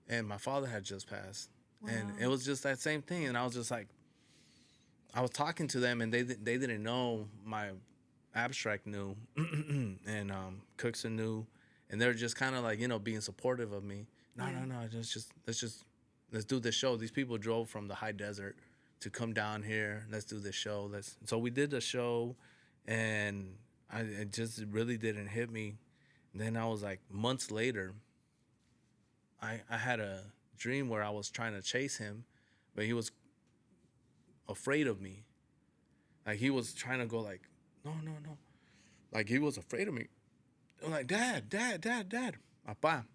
and my father had just passed. Wow. And it was just that same thing. And I was just like, I was talking to them, and they didn't know my abstract knew, and Cookson knew, and they're just kind of like, you know, being supportive of me. No, let's do this show. These people drove from the high desert to come down here. Let's do this show. So we did the show, and it just really didn't hit me. And then I was like, months later, I had a dream where I was trying to chase him, but he was afraid of me. Like he was trying to go like, no. Like he was afraid of me. I'm like, Dad, Papa.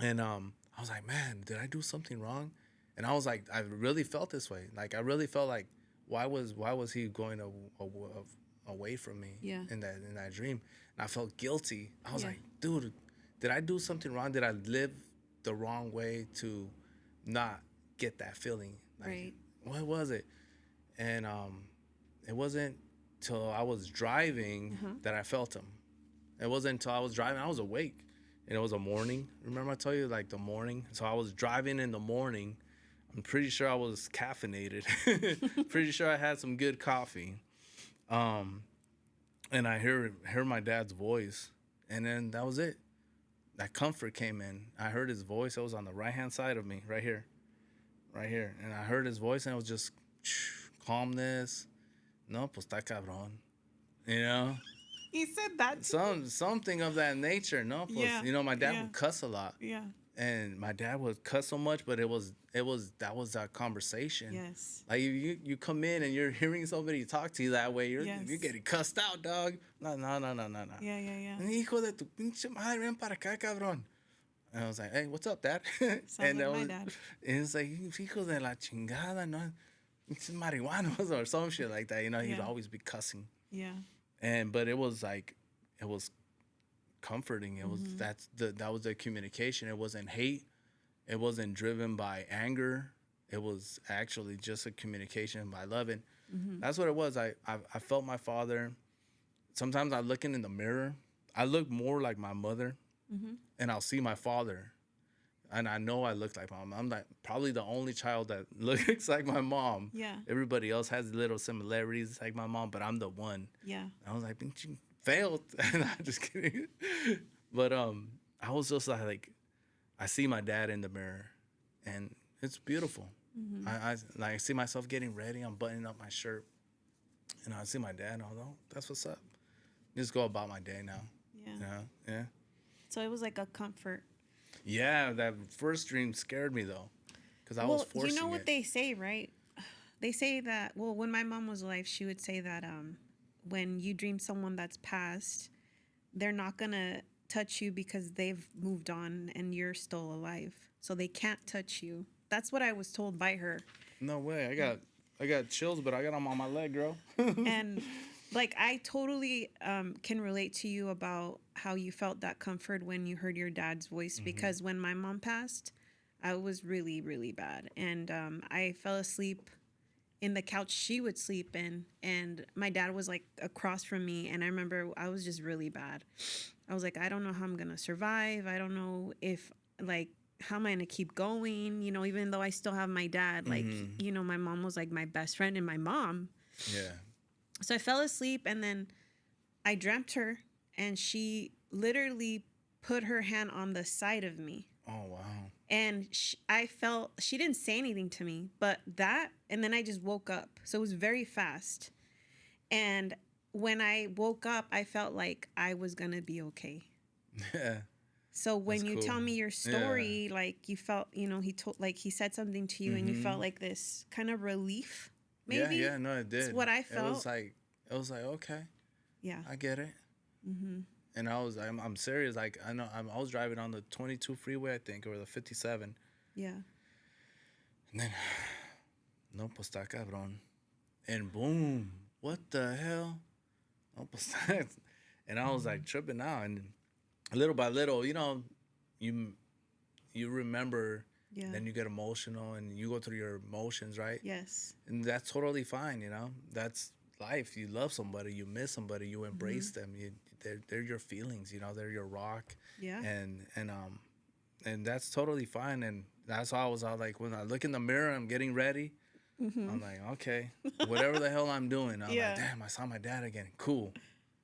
And I was like, man, did I do something wrong? And I was like, I really felt this way. Like I really felt like, why was he going away from me? Yeah. In that dream? And I felt guilty. I was Yeah. like, dude, did I do something wrong? Did I live the wrong way to not get that feeling? Like, Right. What was it? And it wasn't till I was driving that I felt him. It wasn't until I was driving. I was awake, and it was a morning. Remember I told you, like the morning? So I was driving in the morning. I'm pretty sure I was caffeinated. Pretty sure I had some good coffee. And I hear my dad's voice, and then that was it. That comfort came in. I heard his voice. It was on the right-hand side of me, right here. And I heard his voice, and it was just calmness. No, pues está cabrón. You know? He said that too. Something of that nature. No, pues, Yeah, you know, my dad yeah. would cuss a lot. Yeah. and my dad would cuss so much, but that was that conversation. Yes. Like you come in and you're hearing somebody talk to you that way, you're getting cussed out, dog. No. Yeah, yeah, yeah. Hijo de tu pinche madre, ven para acá, cabrón. And I was like, hey, what's up, dad? Sounds and like my dad. And it's like, hijo de la chingada, no, it's marihuanos or some shit like that. You know, he'd always be cussing. Yeah. But it was like, it was comforting. It was that was the communication. It wasn't hate. It wasn't driven by anger. It was actually just a communication by loving. That's what it was. I felt my father. Sometimes I look in the mirror. I look more like my mother, and I'll see my father, and I know I look like my mom. I'm like probably the only child that looks like my mom. Yeah. Everybody else has little similarities like my mom, but I'm the one. Yeah. I was like, you failed. And I'm just kidding. But I was just like, I see my dad in the mirror, and it's beautiful. I see myself getting ready. I'm buttoning up my shirt, and I see my dad, and I was like, oh, that's what's up. Just go about my day now. Yeah. So it was like a comfort. Yeah, that first dream scared me though, because I was forcing it. You know what they say, right? They say that, well, when my mom was alive, she would say that when you dream someone that's passed, they're not going to touch you because they've moved on and you're still alive. So they can't touch you. That's what I was told by her. No way. I got chills, but I got them on my leg, girl. And like, I totally can relate to you about how you felt that comfort when you heard your dad's voice, because when my mom passed, I was really, really bad. And I fell asleep in the couch she would sleep in, and my dad was like across from me, and I remember I was just really bad. I was like, I don't know how I'm gonna survive. I don't know if, like, how am I gonna keep going, you know, even though I still have my dad. Like, you know, my mom was like my best friend and my mom. Yeah. So I fell asleep, and then I dreamt her, and she literally put her hand on the side of me. Oh, wow. And I felt, she didn't say anything to me, but that, and then I just woke up. So it was very fast. And when I woke up, I felt like I was going to be okay. Yeah. So when That's you cool. tell me your story, like you felt, you know, he said something to you and you felt like this kind of relief, maybe? Yeah, no, it did. That's what I felt. It was like, okay. Yeah. I get it. And I'm serious. Like, I know I was driving on the 22 freeway, I think, or the 57. Yeah. And then, no, pues está cabrón. And boom, what the hell? No, pues and I was like tripping out. And little by little, you know, you remember, then you get emotional and you go through your emotions, right? Yes. And that's totally fine, you know. That's life. You love somebody, you miss somebody, you embrace them. They're your feelings, you know. They're your rock. Yeah. And that's totally fine. And that's how I was like, when I look in the mirror, I'm getting ready. I'm like, okay, whatever the hell I'm doing, I'm like, damn, I saw my dad again. Cool.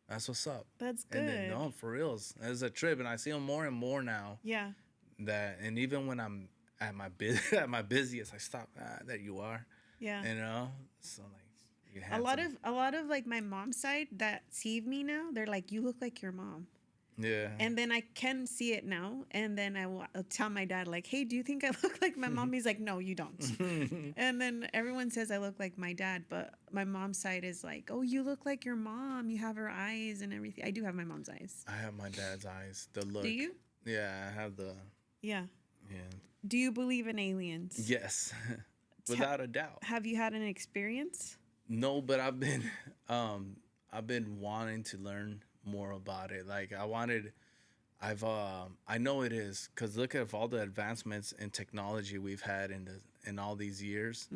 That's what's up. That's good. And then, no, for reals. It's a trip, and I see him more and more now. Yeah. And even when I'm at my busiest, I stop. There you are. Yeah. You know. So like, a lot of like my mom's side that see me now, they're like, you look like your mom. Yeah. And then I can see it now, and then I'll tell my dad, like, hey, do you think I look like my mom? He's like, no, you don't. And then everyone says I look like my dad, but my mom's side is like, oh, you look like your mom. You have her eyes and everything. I do have my mom's eyes. I have my dad's eyes. The look. Do you? Yeah, I have the. Yeah. Yeah. Do you believe in aliens? Yes, without a doubt. Have you had an experience? No, but I've been wanting to learn more about it. Like I know it is, because look at all the advancements in technology we've had in all these years.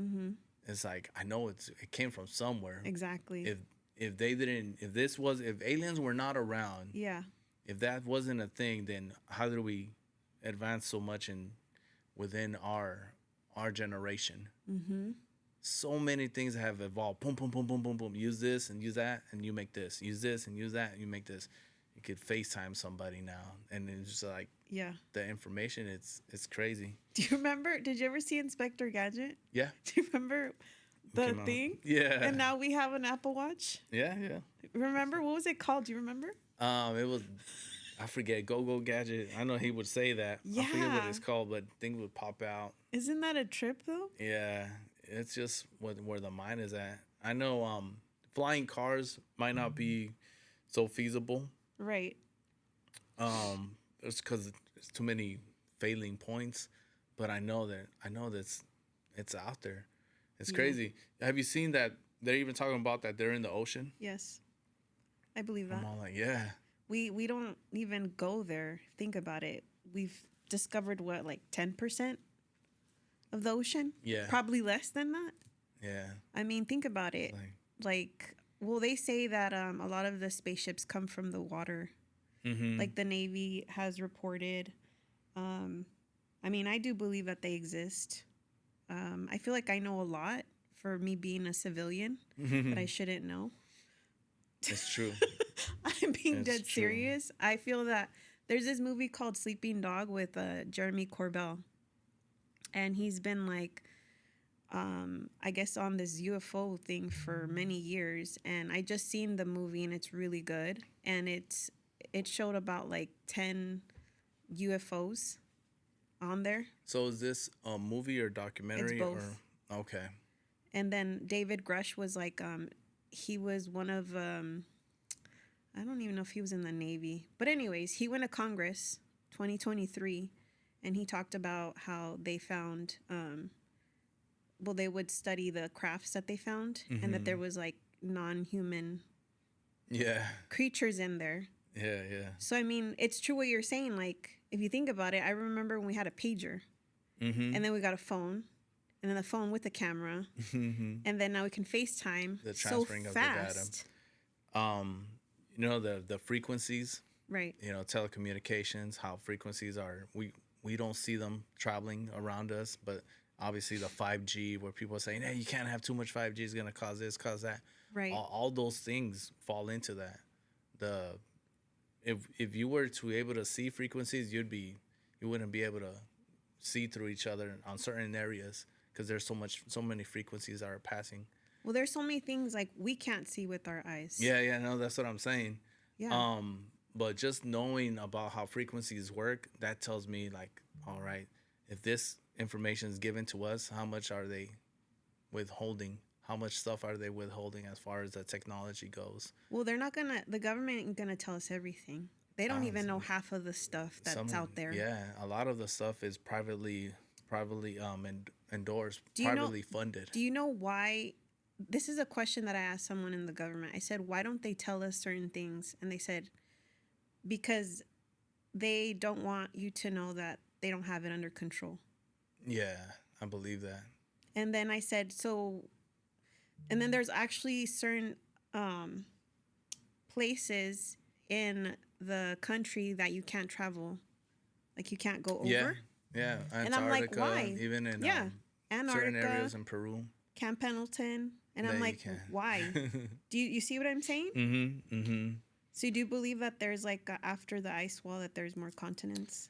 It's like, I know it came from somewhere. Exactly. If aliens were not around, if that wasn't a thing, then how did we advance so much within our generation? So many things have evolved. Boom, boom, boom, boom, boom, boom. Use this and use that, and you make this. Use this and use that, and you make this. You could FaceTime somebody now, and it's just like, the information. It's crazy. Do you remember? Did you ever see Inspector Gadget? Yeah. Do you remember the thing? Yeah. And now we have an Apple Watch. Yeah. Remember, what was it called? Do you remember? It was I forget Go Gadget. I know he would say that. I forget what it's called, but things would pop out. Isn't that a trip though? Yeah, it's just where the mind is at. I know flying cars might not be so feasible. Right. It's because it's too many failing points, but that's it's out there. It's crazy. Have you seen that they're even talking about that they're in the ocean? Yes, I believe that. I'm all like, yeah. We don't even go there. Think about it. We've discovered what, like 10% of the ocean? Yeah. Probably less than that. Yeah. I mean, think about it. Like well, they say that a lot of the spaceships come from the water. Mm-hmm. Like the Navy has reported. I mean, I do believe that they exist. I feel like I know a lot for me being a civilian, but I shouldn't know. It's true. I'm being dead serious. I feel that there's this movie called Sleeping Dog with Jeremy Corbell. And he's been like, I guess on this UFO thing for many years. And I just seen the movie and it's really good. And it showed about like 10 UFOs on there. So is this a movie or documentary? It's both. Or okay. And then David Grush was like, he was one of, I don't even know if he was in the Navy. But anyways, he went to Congress 2023 and he talked about how they found, well, they would study the crafts that they found and that there was like non-human creatures in there. Yeah, yeah. So, I mean, it's true what you're saying. Like, if you think about it, I remember when we had a pager and then we got a phone and then the phone with the camera and then now we can FaceTime the transferring so of fast. the data. You know, the frequencies, right? You know, telecommunications, how frequencies are, we don't see them traveling around us, but obviously the 5G where people are saying, hey, you can't have too much 5G, is going to cause this, cause that. Right. All those things fall into that. If you were to be able to see frequencies, you wouldn't be able to see through each other on certain areas because there's so many frequencies that are passing. Well, there's so many things like we can't see with our eyes. Yeah, no, that's what I'm saying. Yeah. But just knowing about how frequencies work, that tells me like, all right, if this information is given to us, how much are they withholding? How much stuff are they withholding as far as the technology goes? Well, the government ain't gonna tell us everything. They don't even know half of the stuff that's out there. Yeah, a lot of the stuff is privately endorsed, funded. Do you know why? This is a question that I asked someone in the government. I said, why don't they tell us certain things? And they said, because they don't want you to know that they don't have it under control. Yeah, I believe that. And then I said, and then there's actually certain places in the country that you can't travel. Like you can't go over. Yeah. Antarctica, and I'm like, why? Even in Antarctica, certain areas in Peru. Camp Pendleton. And I'm like, why? Do you see what I'm saying? Mm-hmm. So do you believe that there's like after the ice wall that there's more continents?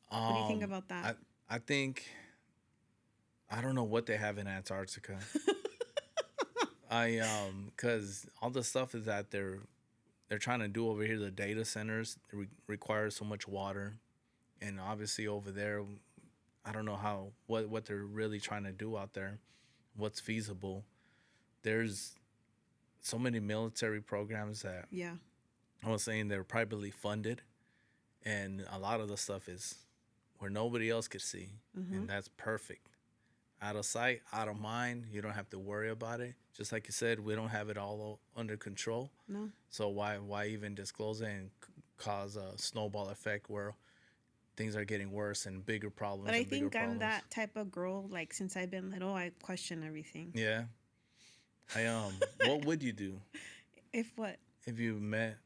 What do you think about that? I think, I don't know what they have in Antarctica. Because all the stuff is that they're trying to do over here, the data centers require so much water, and obviously over there, I don't know what they're really trying to do out there, what's feasible. There's so many military programs that I was saying they're privately funded, and a lot of the stuff is where nobody else could see, and that's perfect. Out of sight, out of mind. You don't have to worry about it. Just like you said, we don't have it all under control. No. So why even disclose it and cause a snowball effect where things are getting worse and bigger problems? But I think I'm that type of girl. Like since I've been little, I question everything. Yeah. What would you do? If what? If you met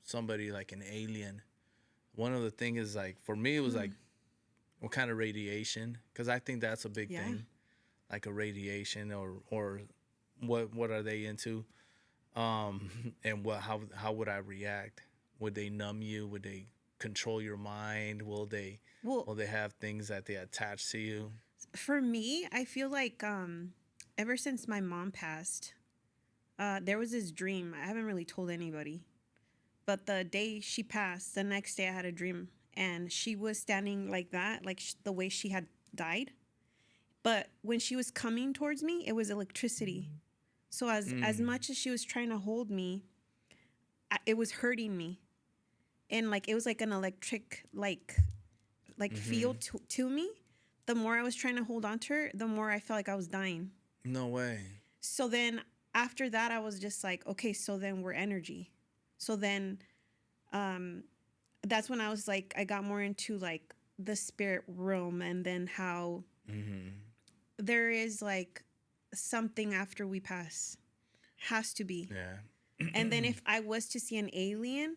somebody like an alien. One of the things is like, for me, it was like, what kind of radiation? Because I think that's a big thing, like a radiation or what are they into, and how would I react? Would they numb you? Would they control your mind? Will they have things that they attach to you? For me, I feel like ever since my mom passed, there was this dream. I haven't really told anybody, But the day she passed, the next day I had a dream, and she was standing like that, like the way she had died. But when she was coming towards me, it was electricity. So as much as she was trying to hold me, it was hurting me, and like it was like an electric like feel to me. The more I was trying to hold on to her, the more I felt like I was dying. No way. So then after that, I was just like, okay, so then we're energy. So then that's when I was like, I got more into like the spirit realm, and then how there is like something after we pass. Has to be. Yeah. And then if I was to see an alien,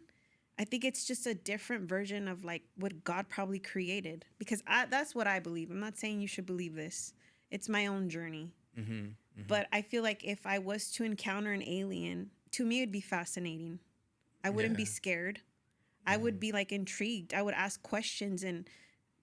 I think it's just a different version of like what God probably created, because that's what I believe. I'm not saying you should believe this. It's my own journey. But I feel like if I was to encounter an alien, to me it'd be fascinating. I wouldn't be scared. I would be like intrigued. I would ask questions, and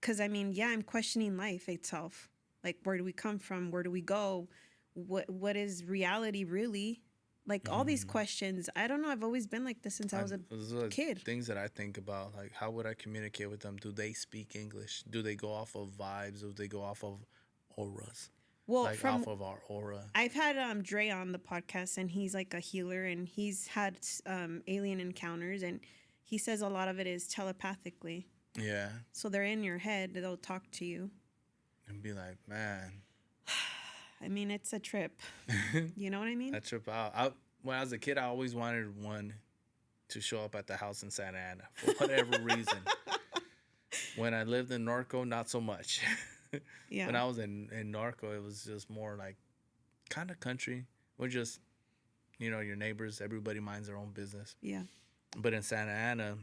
because I mean, yeah, I'm questioning life itself. Like, where do we come from? Where do we go? What is reality really? Like all these questions. I don't know. I've always been like this since I was a kid. Things that I think about, like how would I communicate with them? Do they speak English? Do they go off of vibes? Do they go off of auras? Well, like off of our aura. I've had Dre on the podcast, and he's like a healer, and he's had alien encounters, and he says a lot of it is telepathically. Yeah. So they're in your head. They'll talk to you. And be like, man. I mean, it's a trip. You know what I mean? A trip out. When I was a kid, I always wanted one to show up at the house in Santa Ana for whatever reason. When I lived in Norco, not so much. Yeah. When I was in Norco, it was just more like kind of country. We're just, your neighbors, everybody minds their own business. Yeah. But in Santa Ana,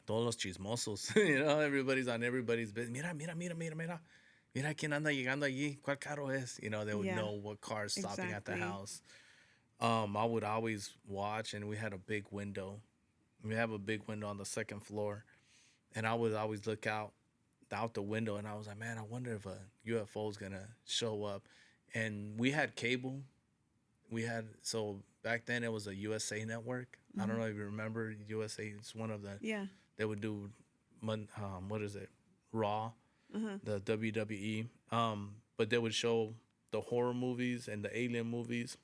todos los chismosos, everybody's on everybody's business. Mira. Mira quién anda llegando allí. ¿Cuál carro es? They would know what car is stopping at the house. I would always watch, and we had a big window. We have a big window on the second floor. And I would always look out the window, and I was like, man, I wonder if a UFO is going to show up. And we had cable. So back then it was a USA Network. I don't know if you remember USA. It's one of the, they would do, what is it? Raw. The WWE, but they would show the horror movies and the alien movies.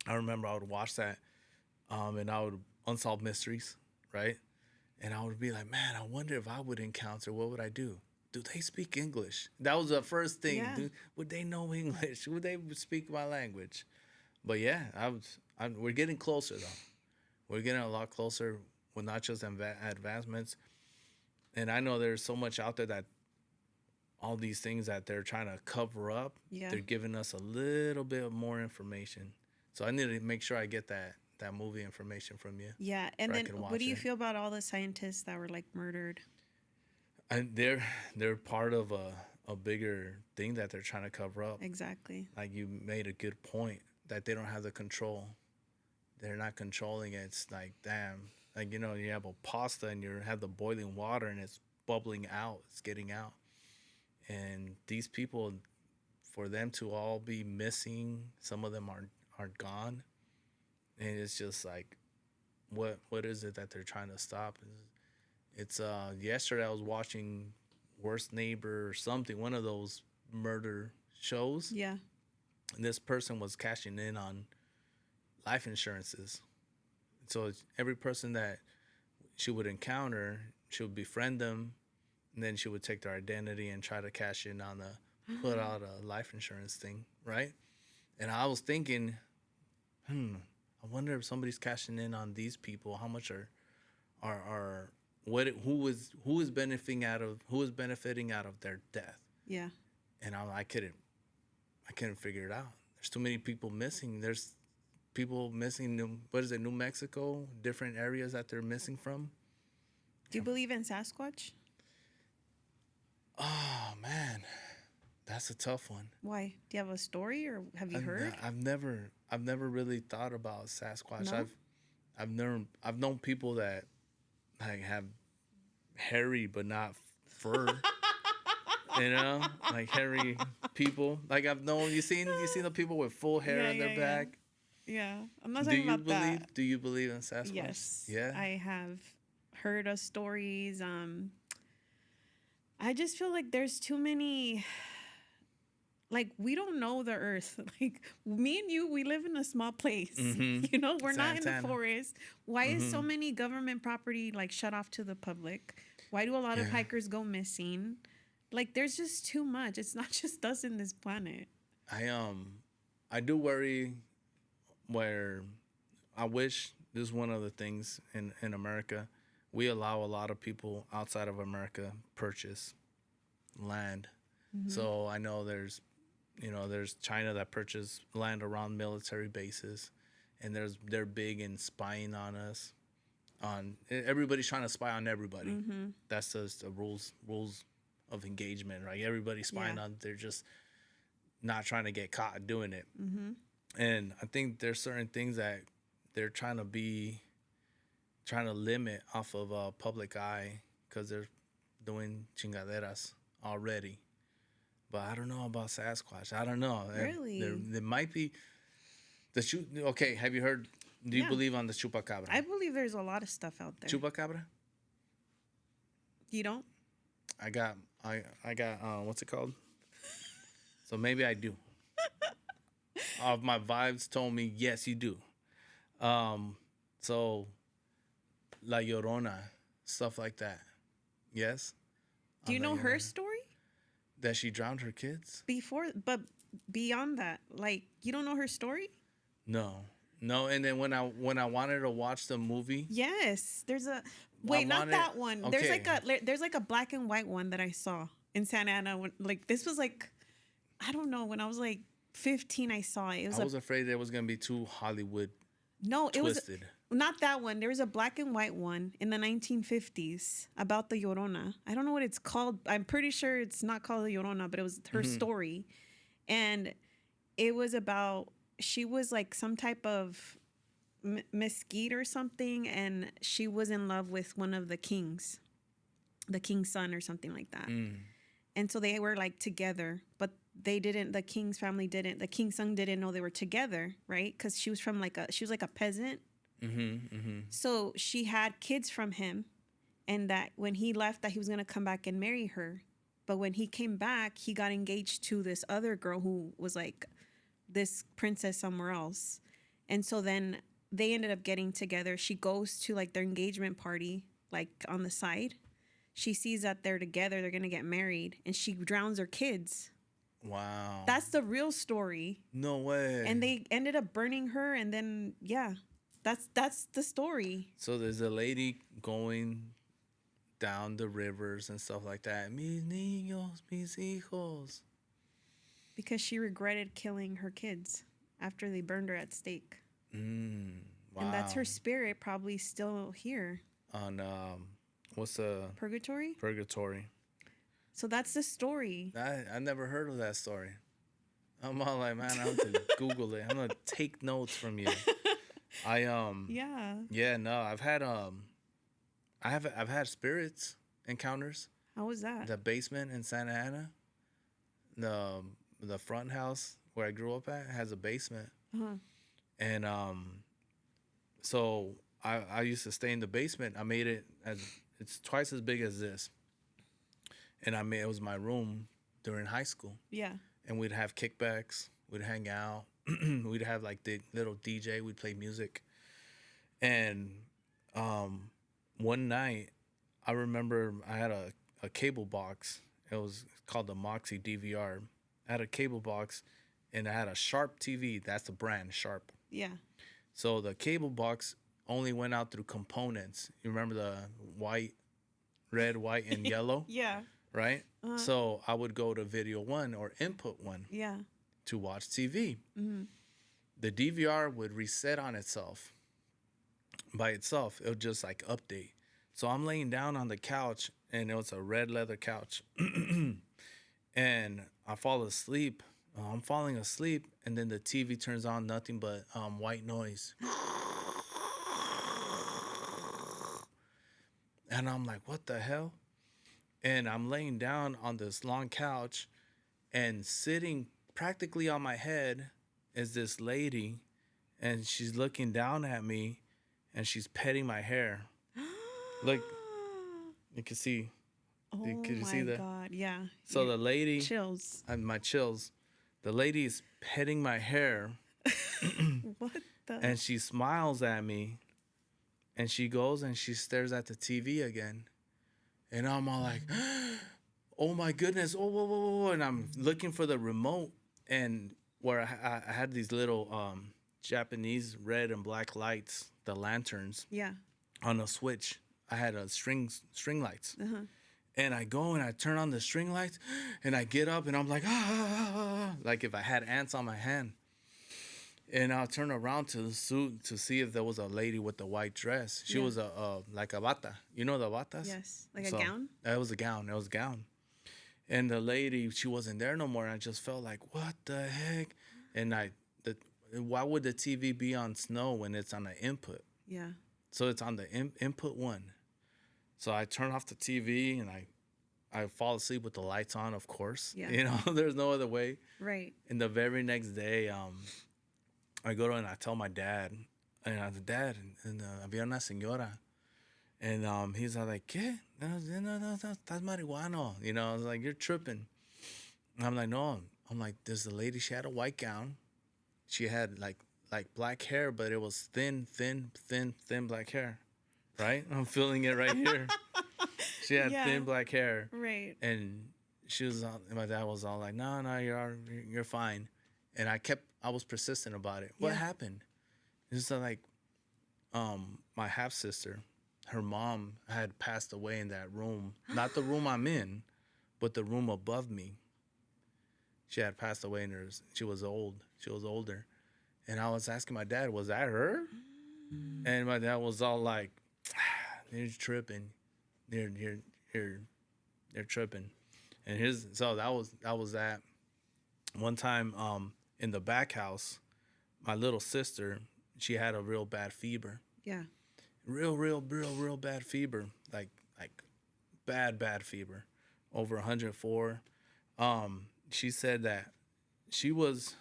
I remember I would watch that, and I would unsolved mysteries, right? And I would be like, man, I wonder if I would encounter, what would I do? Do they speak English? That was the first thing. Yeah. Would they know English? Would they speak my language? But yeah, we're getting closer though. We're getting a lot closer with not just advancements. And I know there's so much out there that all these things that they're trying to cover up, they're giving us a little bit more information. So I need to make sure I get that movie information from you. Yeah, and then what do you feel about all the scientists that were like murdered? And they're part of a bigger thing that they're trying to cover up. Exactly. Like you made a good point that they don't have the control. They're not controlling it. It's like, damn, like you have a pasta and you have the boiling water and it's bubbling out, it's getting out. And these people, for them to all be missing, some of them are gone. And it's just like, what is it that they're trying to stop? It's yesterday I was watching Worst Neighbor or something, one of those murder shows. Yeah. And this person was cashing in on life insurances. So every person that she would encounter, she would befriend them. And then she would take their identity and try to cash in on put out a life insurance thing, right? And I was thinking, I wonder if somebody's cashing in on these people. How much who is benefiting out of their death? Yeah. And I couldn't figure it out. There's too many people missing. There's people missing. New Mexico, different areas that they're missing from. Do you believe in Sasquatch? Oh man, that's a tough one. Why? Do you have a story, or have you heard? I've never really thought about Sasquatch. No? I've known people that like have hairy but not fur. Like hairy people. Like I've known you seen the people with full hair on their back. Yeah, I'm not talking about that. Do you believe in Sasquatch? Yes, Yeah. I have heard of stories. I just feel like there's too many. Like, we don't know the earth. Like, me and you, we live in a small place. Mm-hmm. You know, we're not in the Santana. forest. Why is so Mm-hmm. many government property like shut off to the public? Why do a lot of Yeah. hikers go missing? Like, there's just too much. It's not just us in this planet. I do worry where I wish this is one of the things in America. We allow a lot of people outside of America purchase land. Mm-hmm. So I know there's China that purchase land around military bases, and they're big in spying on us. On everybody's trying to spy on everybody. Mm-hmm. That's just the rules of engagement, right? Everybody's spying on. They're just not trying to get caught doing it. Mm-hmm. And I think there's certain things that they're trying to limit off of public eye because they're doing chingaderas already. But I don't know about Sasquatch. I don't know. Really? There might be okay, have you heard? Do you believe on the chupacabra? I believe there's a lot of stuff out there. Chupacabra? You don't? I got what's it called? So maybe I do. My vibes told me yes, you do. So La Llorona, stuff like that. Yes. Do you know her story? That she drowned her kids? But beyond that, like, you don't know her story? No. And then when I wanted to watch the movie, yes, there's a not that one. Okay. There's like a black and white one that I saw in Santa Ana. Like, this was like, I don't know, when I was like 15, I saw it. I was afraid it was gonna be too Hollywood. No, it twisted. Was not that one. There was a black and white one in the 1950s about the Llorona. I don't know what it's called. I'm pretty sure it's not called the Llorona, but it was her story. And it was about, she was like some type of mesquite or something, and she was in love with one of the king's son or something like that. And so they were like together, but the king's family didn't, the king's son didn't know they were together, right? Because she was she was like a peasant. So she had kids from him, and that when he left, that he was going to come back and marry her. But when he came back, he got engaged to this other girl who was like this princess somewhere else. And so then they ended up getting together. She goes to like their engagement party, like on the side. She sees that they're together, they're going to get married, and she drowns her kids. Wow. That's the real story. No way. And they ended up burning her, and then, yeah, that's the story. So there's a lady going down the rivers and stuff like that. Mis niños, mis hijos. Because she regretted killing her kids after they burned her at stake. Wow. And that's her spirit probably still here. On, what's the... Purgatory? Purgatory. So that's the story. I never heard of that story. I'm all like, man, I have to Google it. I'm gonna take notes from you. Yeah, no, I've had spirits encounters. How was that? The basement in Santa Ana, the front house where I grew up at has a basement. And so I used to stay in the basement. I made it it's twice as big as this. And it was my room during high school. Yeah. And we'd have kickbacks. We'd hang out. We'd have like the little DJ. We'd play music. And one night, I remember I had a cable box. It was called the Moxie DVR. I had a cable box, and I had a Sharp TV. That's the brand, Sharp. Yeah. So the cable box only went out through components. You remember the red, white, and yellow? Yeah. Right? So I would go to video 1 or input 1 to watch TV. The DVR would reset on itself. By itself, it would just like update. So I'm laying down on the couch, and it was a red leather couch. And I fall asleep. I'm falling asleep, and then the TV turns on, nothing but white noise. And I'm like, what the hell? And I'm laying down on this long couch, and sitting practically on my head is this lady, and she's looking down at me, and she's petting my hair. Look, you can see. Oh Could you see my that? God! Yeah. So the lady, Chills. my chills. The lady is petting my hair, What the? and she smiles at me, and she goes and she stares at the TV again, and I'm all like, "Oh my goodness! Oh, whoa, whoa, whoa, whoa!" And I'm looking for the remote, and where I had these little Japanese red and black lights, the lanterns, Yeah. on a switch. I had a string lights. Uh-huh. And I go and I turn on the string lights, and I get up and I'm like, like if I had ants on my hand. And I'll turn around to the suit to see if there was a lady with the white dress. She was like a bata. You know the batas? Yes. Like a gown? It was a gown. It was a gown. And the lady, she wasn't there no more. And I just felt like, what the heck? And why would the TV be on snow when it's on the input? Yeah. So it's on the input one. So I turn off the TV and I fall asleep with the lights on, of course. Yeah. You know, there's no other way. Right. And the very next day, I go to and I tell my dad, and I said, Dad, and había una señora. And he's like, ¿qué? No, estás marihuano. You know, I was like, you're tripping. And I'm like, no. I'm like, there's a lady, she had a white gown. She had like black hair, but it was thin black hair. Right? I'm feeling it right here. She had thin black hair. Right. And my dad was all like, no, you're fine. And I was persistent about it. What happened? It's like, my half sister, her mom had passed away in that room. Not the room I'm in, but the room above me. She had passed away and she was old. She was older. And I was asking my dad, was that her? And my dad was all like, you're tripping. You're tripping. And so that was that. One time, in the back house, my little sister, she had a real bad fever. Yeah. Real bad fever. Like bad fever. Over 104. She said that she was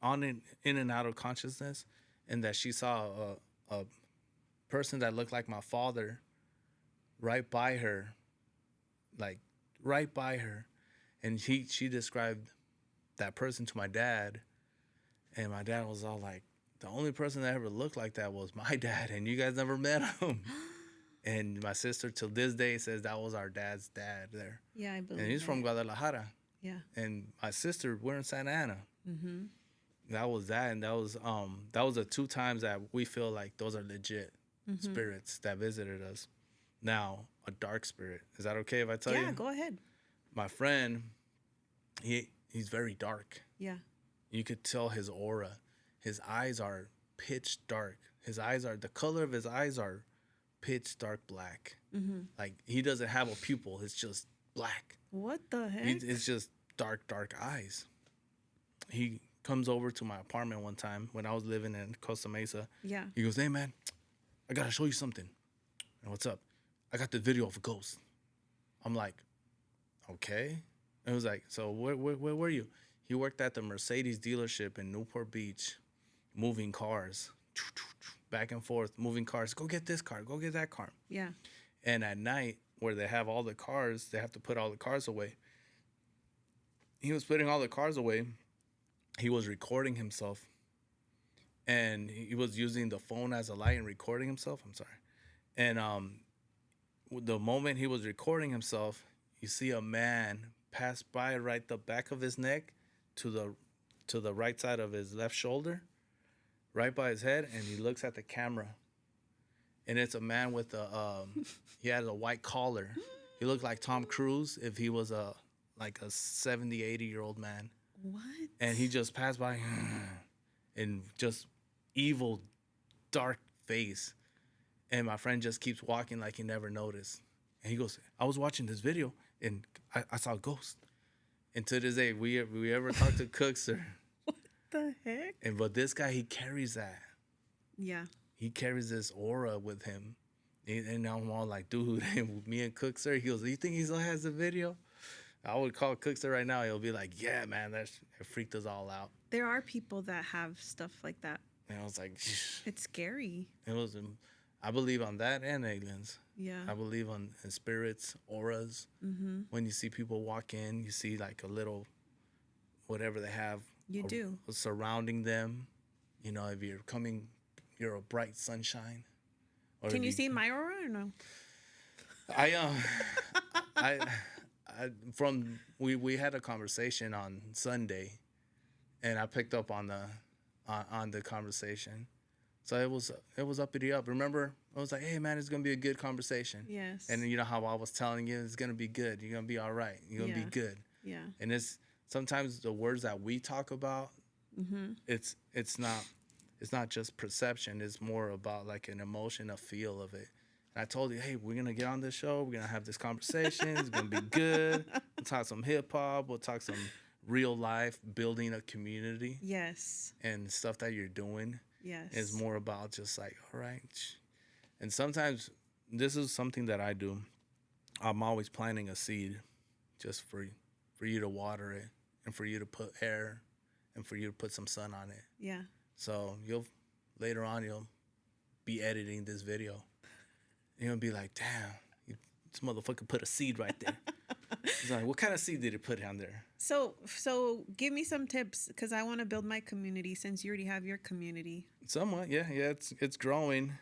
in and out of consciousness, and that she saw a person that looked like my father right by her, and she described that person to my dad, and my dad was all like, the only person that ever looked like that was my dad, and you guys never met him. And my sister till this day says that was our dad's dad there. Yeah, I believe. And he's from Guadalajara. Yeah. And my sister, we're in Santa Ana. Mm-hmm. That was that, and that was the 2 times that we feel like those are legit spirits that visited us. Now, a dark spirit. Is that okay if I tell you? Yeah, go ahead. My friend, he's very dark. Yeah. You could tell his aura. His eyes are pitch dark. The color of his eyes are pitch dark black. Mm-hmm. Like, he doesn't have a pupil. It's just black. What the heck? It's just dark eyes. He comes over to my apartment one time when I was living in Costa Mesa. Yeah. He goes, hey, man, I got to show you something. And what's up? I got the video of a ghost. I'm like, okay. And it was like, so where were you? He worked at the Mercedes dealership in Newport Beach, moving cars, back and forth, moving cars. Go get this car. Go get that car. Yeah. And at night, where they have all the cars, they have to put all the cars away. He was putting all the cars away. He was recording himself. And he was using the phone as a light and recording himself. I'm sorry. And the moment he was recording himself, you see a man pass by right the back of his neck to the right side of his left shoulder, right by his head, and he looks at the camera. And it's a man with he had a white collar. He looked like Tom Cruise if he was a 70, 80-year-old man. What? And he just passed by and just evil, dark face. And my friend just keeps walking like he never noticed. And he goes, I was watching this video and I saw a ghost. And to this day, we ever talk to Cookster. What the heck? But this guy, he carries that. Yeah. He carries this aura with him. And I'm all like, dude, and me and Cookster, he goes, you think he still has the video? I would call Cookster right now. He'll be like, yeah, man, it freaked us all out. There are people that have stuff like that. And I was like, it's scary. It was. I believe on that and aliens. Yeah. I believe in spirits, auras. Mm-hmm. When you see people walk in, you see like a little, whatever they have. You do. Surrounding them. You know, if you're a bright sunshine. Or Can you see my aura or no? We had a conversation on Sunday, and I picked up on the conversation. So it was uppity up. Remember, I was like, hey man, it's gonna be a good conversation. Yes. And you know how I was telling you, it's gonna be good. You're gonna be all right. You're gonna be good. Yeah. And it's sometimes the words that we talk about, it's not just perception. It's more about like an emotion, a feel of it. And I told you, hey, we're gonna get on this show. We're gonna have this conversation. It's gonna be good. We'll talk some hip hop. We'll talk some real life, building a community. Yes. And stuff that you're doing. Yes. It's more about just like, all right. And sometimes this is something that I do. I'm always planting a seed just for you to water it and for you to put air and for you to put some sun on it. Yeah. So later on you'll be editing this video. You're gonna be like, damn, this motherfucker put a seed right there. It's like, what kind of seed did he put down there? So give me some tips, because I want to build my community since you already have your community. Somewhat, yeah, it's growing.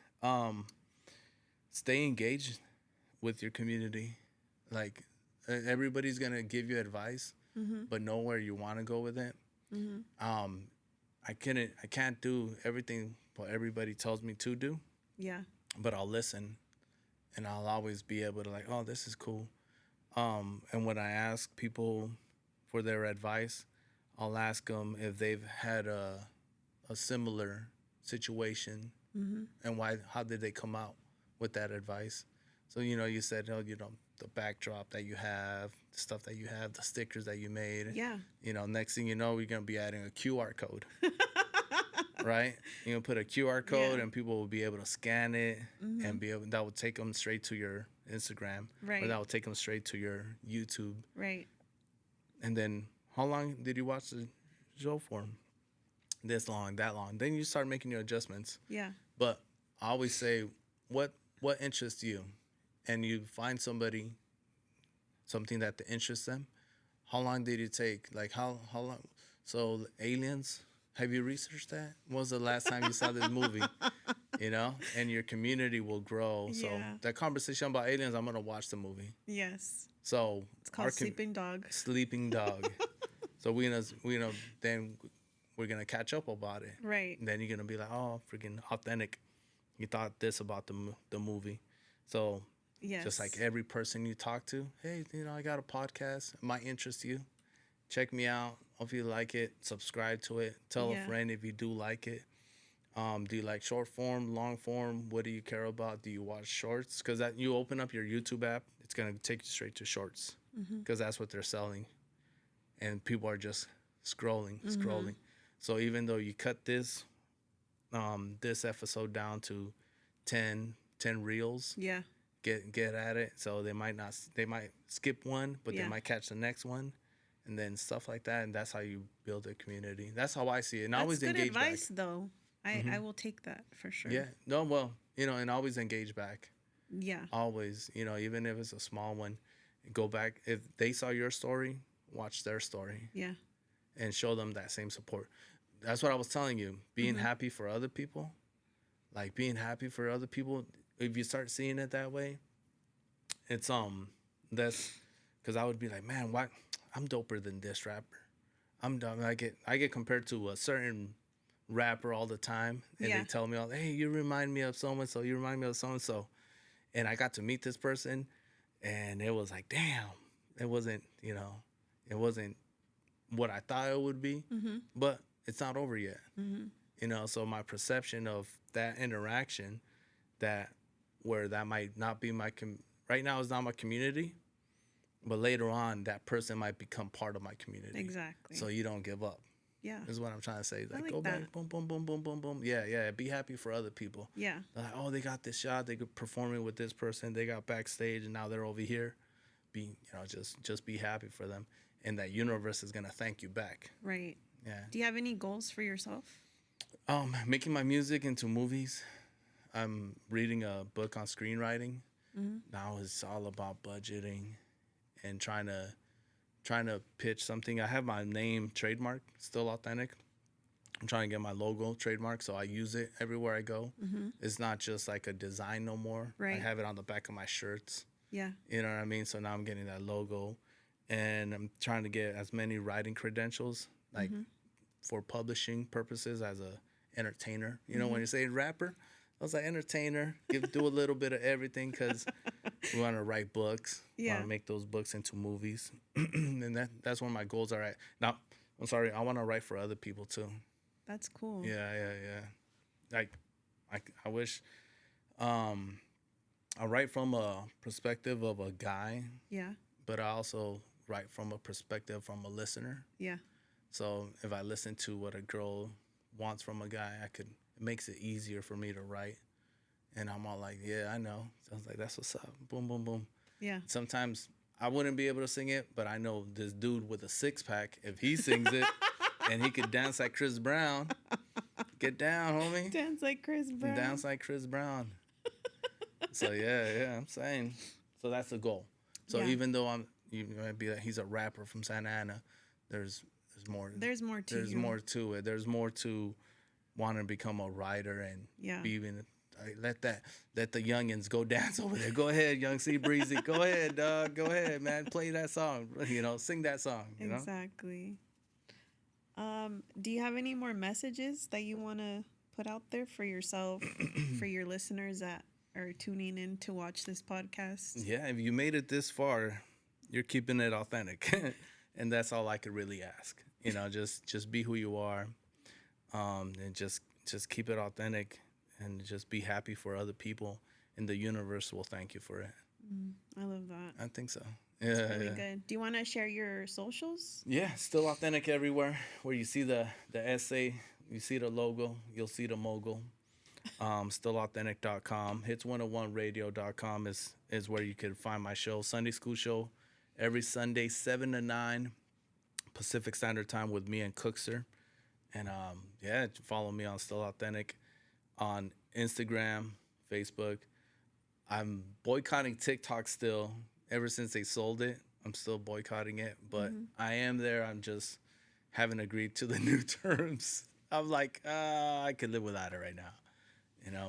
Stay engaged with your community. Like everybody's gonna give you advice, but know where you want to go with it. I can't do everything what everybody tells me to do. Yeah. But I'll listen, and I'll always be able to like, oh, this is cool. And when I ask people for their advice, I'll ask them if they've had a similar situation and how did they come out with that advice. So, you said, the backdrop that you have, the stuff that you have, the stickers that you made. Yeah. Next thing you know, we're going to be adding a QR code. Right? You're going to put a QR code and people will be able to scan it and that will take them straight to your Instagram. Right. Or that will take them straight to your YouTube. Right. And then how long did you watch the show for? This long, that long. Then you start making your adjustments. Yeah. But I always say, what interests you? And you find something that interests them. How long did it take? Like how long? So aliens, have you researched that? When was the last time you saw this movie? And your community will grow. So that conversation about aliens, I'm going to watch the movie. Yes. So it's called Sleeping Dog. Sleeping Dog. So then we're going to catch up about it. Right. And then you're going to be like, oh, freaking authentic. You thought this about the movie. So yes. Just like every person you talk to, hey, I got a podcast. It might interest you. Check me out. If you like it, subscribe to it. Tell a friend if you do like it. Do you like short form, long form? What do you care about? Do you watch shorts? Because you open up your YouTube app, it's going to take you straight to shorts because that's what they're selling. And people are just scrolling. So even though you cut this episode down to 10 reels, get at it. So they might skip one, but they might catch the next one. And then stuff like that, and that's how you build a community. That's how I see it. And that's always good engage advice, back. though. I will take that for sure. Yeah. No, well, and always engage back. Yeah. Always, even if it's a small one, go back. If they saw your story, watch their story. Yeah. And show them that same support. That's what I was telling you. Being happy for other people, if you start seeing it that way, it's that's because I would be like, man, why? I'm doper than this rapper. I'm dumb. I get compared to a certain rapper all the time, and they tell me, hey, you remind me of so and so. You remind me of so and so, and I got to meet this person, and it was like, damn, it wasn't what I thought it would be, but it's not over yet. So my perception of that interaction, where that might not be right now is not my community. But later on, that person might become part of my community. Exactly. So you don't give up. Yeah. Is what I'm trying to say. Like, like go that. back, boom, boom, boom, boom, boom, boom. Yeah. Be happy for other people. Yeah. They're like, oh, they got this shot. They could performing with this person. They got backstage, and now they're over here. Just be happy for them, and that universe is gonna thank you back. Right. Yeah. Do you have any goals for yourself? Making my music into movies. I'm reading a book on screenwriting. Now it's all about budgeting and trying to pitch something. I have my name trademark, Still Authentic. I'm trying to get my logo trademark, so I use it everywhere I go. It's not just like a design no more. Right. I have it on the back of my shirts. Yeah. You know what I mean? So now I'm getting that logo, and I'm trying to get as many writing credentials, like for publishing purposes as a entertainer. You know, when you say rapper, I was like entertainer, do a little bit of everything because we want to write books. Yeah. Want to make those books into movies, and that's where my goals are at. Now, I'm sorry, I want to write for other people too. That's cool. Yeah. Like, I wish, I write from a perspective of a guy. Yeah. But I also write from a perspective from a listener. Yeah. So if I listen to what a girl wants from a guy, it makes it easier for me to write. And I'm all like, yeah, I know. So I was like, that's what's up. Boom, boom, boom. Yeah. Sometimes I wouldn't be able to sing it, but I know this dude with a 6-pack, if he sings it and he could dance like Chris Brown, get down, homie. Dance like Chris Brown. Dance like Chris Brown. So yeah, I'm saying. So that's the goal. So even though you might be like he's a rapper from Santa Ana, there's more. There's more to There's more to it. There's more to wanting to become a writer and be even. Let the youngins go dance over there. Go ahead, young Sea Breezy. Go ahead, dog. Go ahead, man. Play that song. Sing that song. Exactly. Do you have any more messages that you want to put out there for yourself, for your listeners that are tuning in to watch this podcast? Yeah, if you made it this far, you're keeping it authentic, and that's all I could really ask. Just be who you are, and just keep it authentic, and just be happy for other people, and the universe will thank you for it. I love that. I think so. That's really good. Do you want to share your socials? Yeah, Still Authentic everywhere. Where you see the essay, you see the logo, you'll see the mogul. StillAuthentic.com. Hits101radio.com is where you can find my show. Sunday School Show every Sunday, 7 to 9 Pacific Standard Time with me and Cookster. And follow me on Still Authentic on Instagram, Facebook. I'm boycotting TikTok still. Ever since they sold it, I'm still boycotting it. But I am there. I'm just haven't agreed to the new terms. I'm like, I could live without it right now.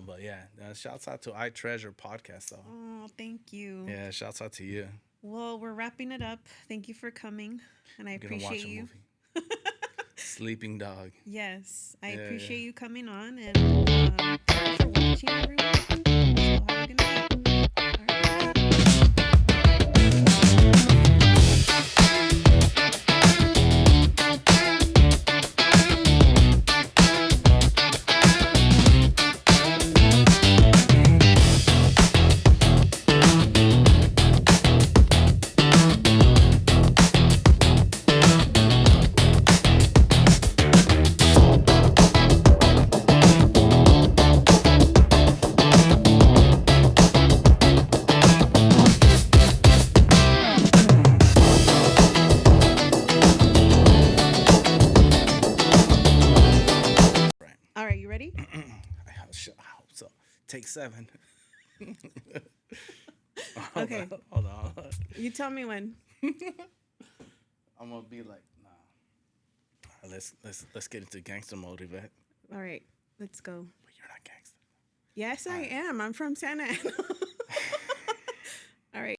But yeah, shouts out to I Treasure podcast though. Oh, thank you. Yeah, shouts out to you. Well, we're wrapping it up. Thank you for coming, and I appreciate you. Movie. Sleeping Dog. Yes, I appreciate you coming on, and thank you for watching, everyone. So have a good night. Take 7. Okay. Hold on. You tell me when. I'm gonna be like, nah. Let's get into gangster mode, Yvette. All right, let's go. But you're not gangster. Yes, I am. I'm from Santa Ana.